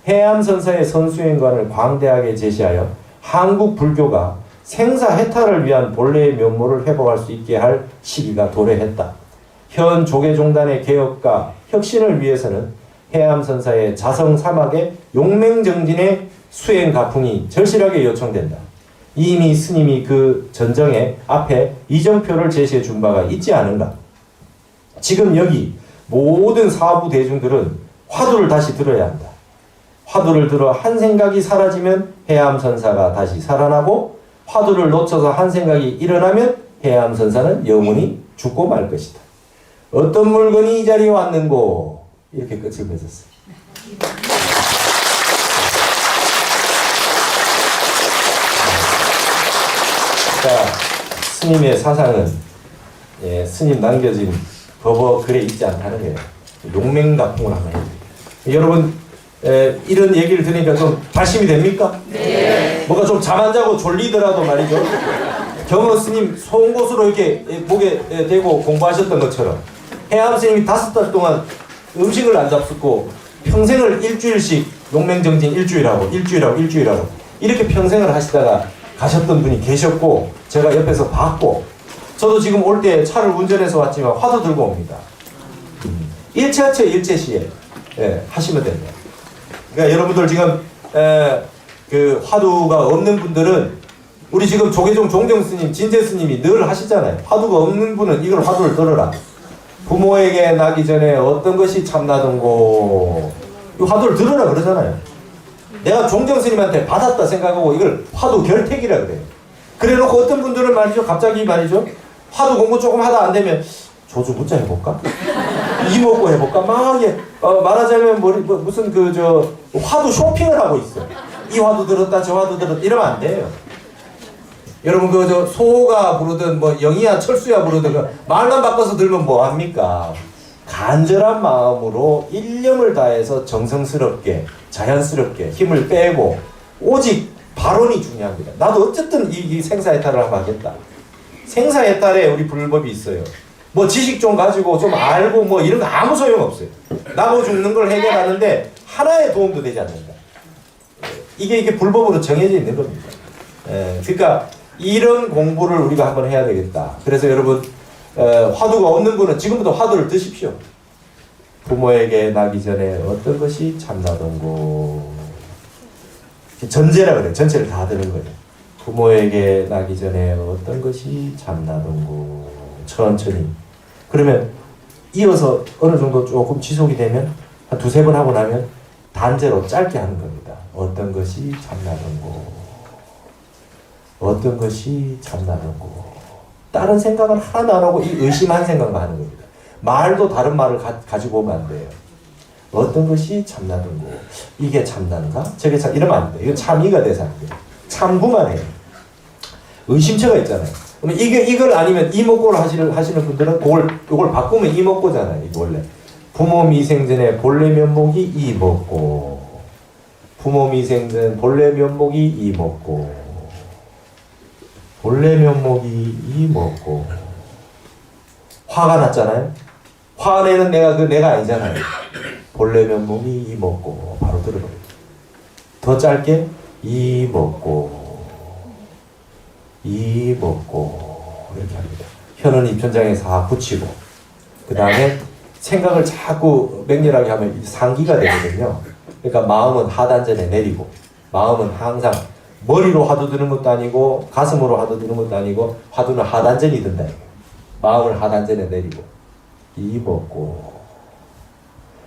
해암선사의 선수행관을 광대하게 제시하여 한국 불교가 생사해탈을 위한 본래의 면모를 회복할 수 있게 할 시기가 도래했다. 현 조계종단의 개혁과 혁신을 위해서는 해암선사의 자성사막의 용맹정진의 수행가풍이 절실하게 요청된다. 이미 스님이 그 전정에 앞에 이정표를 제시해 준 바가 있지 않은가. 지금 여기 모든 사부 대중들은 화두를 다시 들어야 한다. 화두를 들어 한 생각이 사라지면 해암선사가 다시 살아나고 화두를 놓쳐서 한 생각이 일어나면 해암선사는 영원히 죽고 말 것이다. 어떤 물건이 이 자리에 왔는고 이렇게 끝을 맺었어요. 스님의 사상은 스님 남겨진 법어 글에 있지 않다는 거예요. 용맹각풍을 한번 해요. 여러분 이런 얘기를 들으니까 좀 발심이 됩니까? 네. 뭔가 좀 잠 안 자고 졸리더라도 말이죠. 경어 스님 송곳으로 이렇게 목에 대고 공부하셨던 것처럼 해암 스님이 5달 동안 음식을 안 잡수고 평생을 일주일씩 용맹정진 일주일하고 이렇게 평생을 하시다가 가셨던 분이 계셨고 제가 옆에서 봤고 저도 지금 올 때 차를 운전해서 왔지만 화도 들고 옵니다. 일체하체 일체시에 하시면 됩니다. 그러니까 여러분들 지금 그 화두가 없는 분들은 우리 지금 조계종 종정 스님, 진재 스님이 늘 하시잖아요. 화두가 없는 분은 이걸 화두를 들어라. 부모에게 나기 전에 어떤 것이 참나던고 이 화두를 들으라 그러잖아요. 내가 종정 스님한테 받았다 생각하고 이걸 화두 결택이라 그래요. 그래 놓고 어떤 분들은 말이죠. 갑자기 말이죠. 화두 공부 조금 하다 안 되면 조주 묻자 해볼까? 이목구 해볼까? 막 말하자면 무슨 화두 쇼핑을 하고 있어. 이 화두 들었다 저 화두 들었다 이러면 안 돼요. 여러분 소호가 부르든 영희야 철수야 부르든 말만 바꿔서 들면 뭐 합니까? 간절한 마음으로 일념을 다해서 정성스럽게 자연스럽게 힘을 빼고 오직 발언이 중요합니다. 나도 어쨌든 이 생사해탈을 한번 하겠다. 생사해탈에 우리 불법이 있어요. 지식 좀 가지고 좀 알고 이런 거 아무 소용 없어요. 나고 죽는 걸 해결하는데 하나의 도움도 되지 않는다. 이게 불법으로 정해져 있는 겁니다. 그러니까 이런 공부를 우리가 한번 해야 되겠다. 그래서 여러분 화두가 없는 분은 지금부터 화두를 드십시오. 부모에게 나기 전에 어떤 것이 참나던고 전제라 그래요. 전체를 다 드는 거예요. 부모에게 나기 전에 어떤 것이 참나던고 천천히. 그러면 이어서 어느 정도 조금 지속이 되면 한 2-3번 하고 나면 단제로 짧게 하는 겁니다. 어떤 것이 참나던고 어떤 것이 참나던고 다른 생각은 하나도 안 하고 이 의심한 생각만 하는 겁니다. 말도 다른 말을 가지고 오면 안 돼요. 어떤 것이 참나던고 이게 참난가? 저게 참 이러면 안 돼요. 이거 참이가 돼서 안 돼요. 참구만 해요. 의심처가 있잖아요. 그러면 이걸 아니면 이목고를 하시는 분들은 이걸 바꾸면 이목고잖아요. 이거 원래 부모 미생전의 본래 면목이 이목고 부모 미생전 본래 면목이 이목고 본래 면목이 이목고 화가 났잖아요. 화내는 내가 아니잖아요. 본래 면목이 이목고 바로 들어버려요. 더 짧게 이목고 이렇게 합니다. 혀는 입천장에 다 붙이고 그 다음에 생각을 자꾸 맹렬하게 하면 상기가 되거든요. 그러니까 마음은 하단전에 내리고 마음은 항상 머리로 화두 드는 것도 아니고 가슴으로 화두 드는 것도 아니고 화두는 하단전이 든다. 마음을 하단전에 내리고 이먹고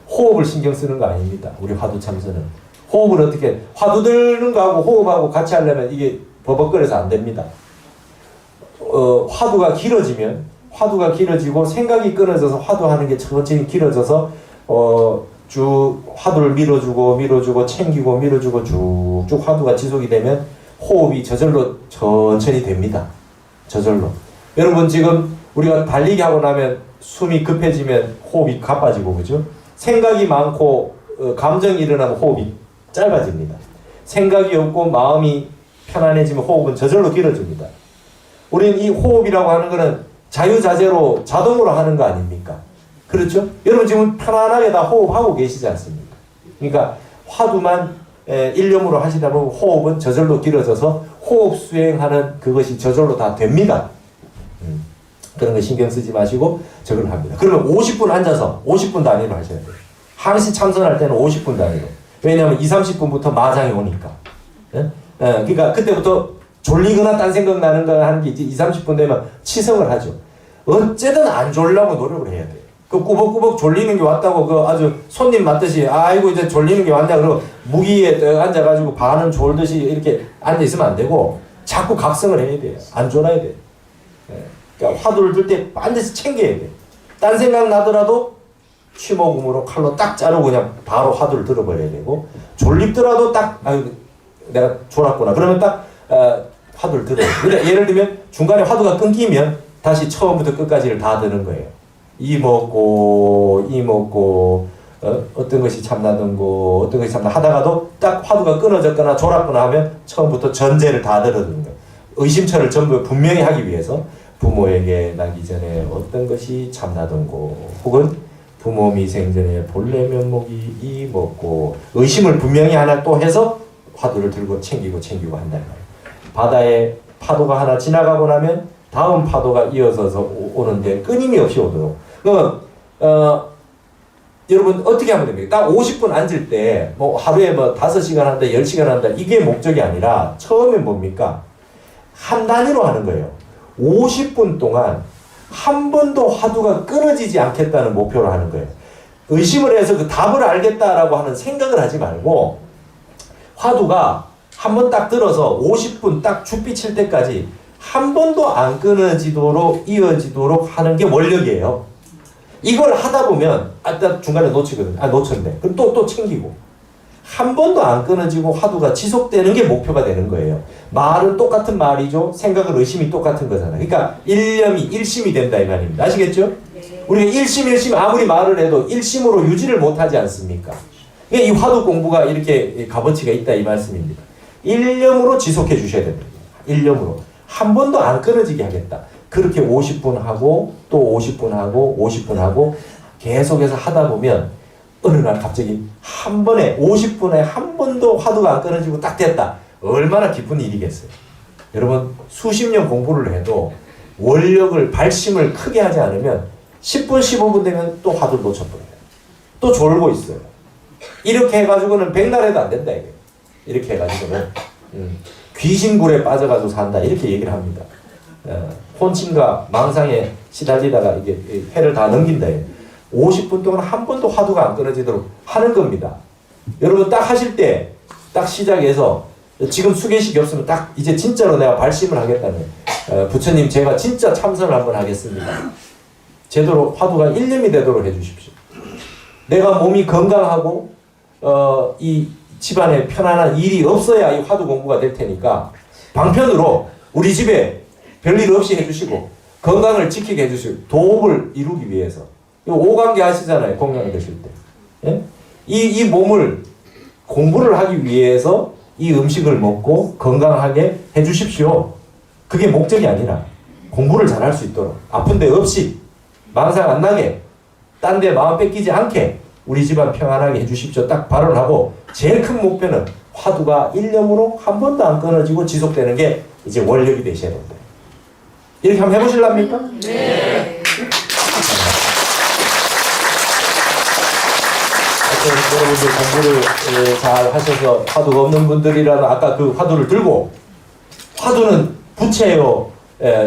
호흡을 신경 쓰는 거 아닙니다. 우리 화두 참선은 호흡을 어떻게 화두 드는 거하고 호흡하고 같이 하려면 이게 버벅거려서 안 됩니다. 화두가 길어지고 생각이 끊어져서 화두하는 게 천천히 길어져서 쭉 화두를 밀어주고 챙기고 밀어주고 쭉쭉 화두가 지속이 되면 호흡이 저절로 천천히 됩니다. 저절로. 여러분 지금 우리가 달리기 하고 나면 숨이 급해지면 호흡이 가빠지고 그죠? 생각이 많고 감정이 일어나면 호흡이 짧아집니다. 생각이 없고 마음이 편안해지면 호흡은 저절로 길어집니다. 우리는 이 호흡이라고 하는 거는 자유자재로 자동으로 하는 거 아닙니까? 그렇죠? 여러분 지금 편안하게 다 호흡하고 계시지 않습니까? 그러니까 화두만 일념으로 하시다 보면 호흡은 저절로 길어져서 호흡 수행하는 그것이 저절로 다 됩니다. 그런 거 신경 쓰지 마시고 저걸 합니다. 그러면 50분 앉아서 50분 단위로 하셔야 돼요. 항시 참선할 때는 50분 단위로. 왜냐하면 20-30분부터 마장이 오니까. 그러니까 그때부터 졸리거나 딴 생각 나는 거 하는 게 이제 20-30분 되면 치성을 하죠. 어쨌든 안 졸려고 노력을 해야 돼요. 그 꾸벅꾸벅 졸리는 게 왔다고 그 아주 손님 맞듯이 아이고 이제 졸리는 게 왔냐 그러고 무기에 앉아가지고 반은 졸듯이 이렇게 앉아있으면 안 되고 자꾸 각성을 해야 돼요. 안 졸아야 돼요. 그러니까 화두를 들 때 반드시 챙겨야 돼요. 딴 생각 나더라도 취모금으로 칼로 딱 자르고 그냥 바로 화두를 들어버려야 되고 졸립더라도 딱 아유 내가 졸았구나 그러면 딱 화두를 들어요. 그러니까 예를 들면 중간에 화두가 끊기면 다시 처음부터 끝까지를 다 드는 거예요. 이 먹고 어떤 것이 참나든고 어떤 것이 참나 하다가도 딱 화두가 끊어졌거나 졸았거나 하면 처음부터 전제를 다 들어주는 거예요. 의심처를 전부 분명히 하기 위해서 부모에게 나기 전에 어떤 것이 참나든고 혹은 부모 미생전에 본래 면목이 이 먹고 의심을 분명히 하나 또 해서 화두를 들고 챙기고 한단 말이에요. 바다에 파도가 하나 지나가고 나면 다음 파도가 이어져서 오는데 끊임이 없이 오도록. 여러분 어떻게 하면 됩니까? 딱 50분 앉을 때 뭐 하루에 뭐 5시간 한다 10시간 한다 이게 목적이 아니라 처음에 뭡니까? 한 단위로 하는 거예요. 50분 동안 한 번도 화두가 끊어지지 않겠다는 목표로 하는 거예요. 의심을 해서 그 답을 알겠다라고 하는 생각을 하지 말고 화두가 한 번 딱 들어서 50분 딱 죽비칠 때까지 한 번도 안 끊어지도록 이어지도록 하는 게 원력이에요. 이걸 하다 보면 딱 중간에 놓치거든. 놓쳤네. 그럼 또 챙기고 한 번도 안 끊어지고 화두가 지속되는 게 목표가 되는 거예요. 말은 똑같은 말이죠. 생각은 의심이 똑같은 거잖아요. 그러니까 일념이 일심이 된다 이 말입니다. 아시겠죠? 우리가 일심 아무리 말을 해도 일심으로 유지를 못하지 않습니까? 그러니까 이 화두 공부가 이렇게 값어치가 있다 이 말씀입니다. 일념으로 지속해 주셔야 됩니다. 일념으로. 한 번도 안 끊어지게 하겠다. 그렇게 50분 하고 또 50분 하고 50분 하고 계속해서 하다 보면 어느 날 갑자기 한 번에 50분에 한 번도 화두가 안 끊어지고 딱 됐다. 얼마나 기쁜 일이겠어요. 여러분 수십 년 공부를 해도 원력을 발심을 크게 하지 않으면 10분 15분 되면 또 화두를 놓쳐버려요. 또 졸고 있어요. 이렇게 해가지고는 백날 해도 안 된다 이게. 이렇게 해가지고는 귀신굴에 빠져가지고 산다 이렇게 얘기를 합니다. 혼침과 망상에 시달리다가 이게 해를 다 넘긴다. 50분 동안 한 번도 화두가 안 끊어지도록 하는 겁니다. 여러분 딱 하실 때 딱 시작해서 지금 수계식이 없으면 딱 이제 진짜로 내가 발심을 하겠다는 부처님 제가 진짜 참선을 한번 하겠습니다. 제대로 화두가 일념이 되도록 해주십시오. 내가 몸이 건강하고 이 집안에 편안한 일이 없어야 이 화두 공부가 될 테니까 방편으로 우리 집에 별일 없이 해주시고 건강을 지키게 해주시고 도업을 이루기 위해서 오감계 하시잖아요. 공양을 드실 때. 예? 이 몸을 공부를 하기 위해서 이 음식을 먹고 건강하게 해주십시오. 그게 목적이 아니라 공부를 잘할 수 있도록 아픈 데 없이 망상 안 나게 딴 데 마음 뺏기지 않게 우리 집안 평안하게 해주십시오. 딱 발언을 하고 제일 큰 목표는 화두가 일념으로 한 번도 안 끊어지고 지속되는 게 이제 원력이 되셔야 됩니다. 이렇게 한번 해보실랍니까? 네. 여러분들 공부를 잘 하셔서 화두가 없는 분들이라면 아까 그 화두를 들고 화두는 부채요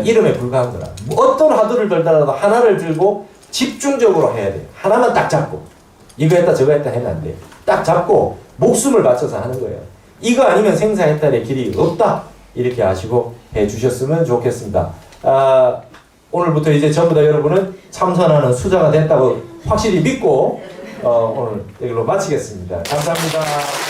이름에 불과한 거라. 어떤 화두를 들더라도 하나를 들고 집중적으로 해야 돼요. 하나만 딱 잡고 이거 했다 저거 했다 하면 안 돼요. 딱 잡고 목숨을 바쳐서 하는 거예요. 이거 아니면 생사해탈의 길이 없다. 이렇게 아시고 해주셨으면 좋겠습니다. 오늘부터 이제 전부 다 여러분은 참선하는 수자가 됐다고 확실히 믿고 오늘 여기로 마치겠습니다. 감사합니다.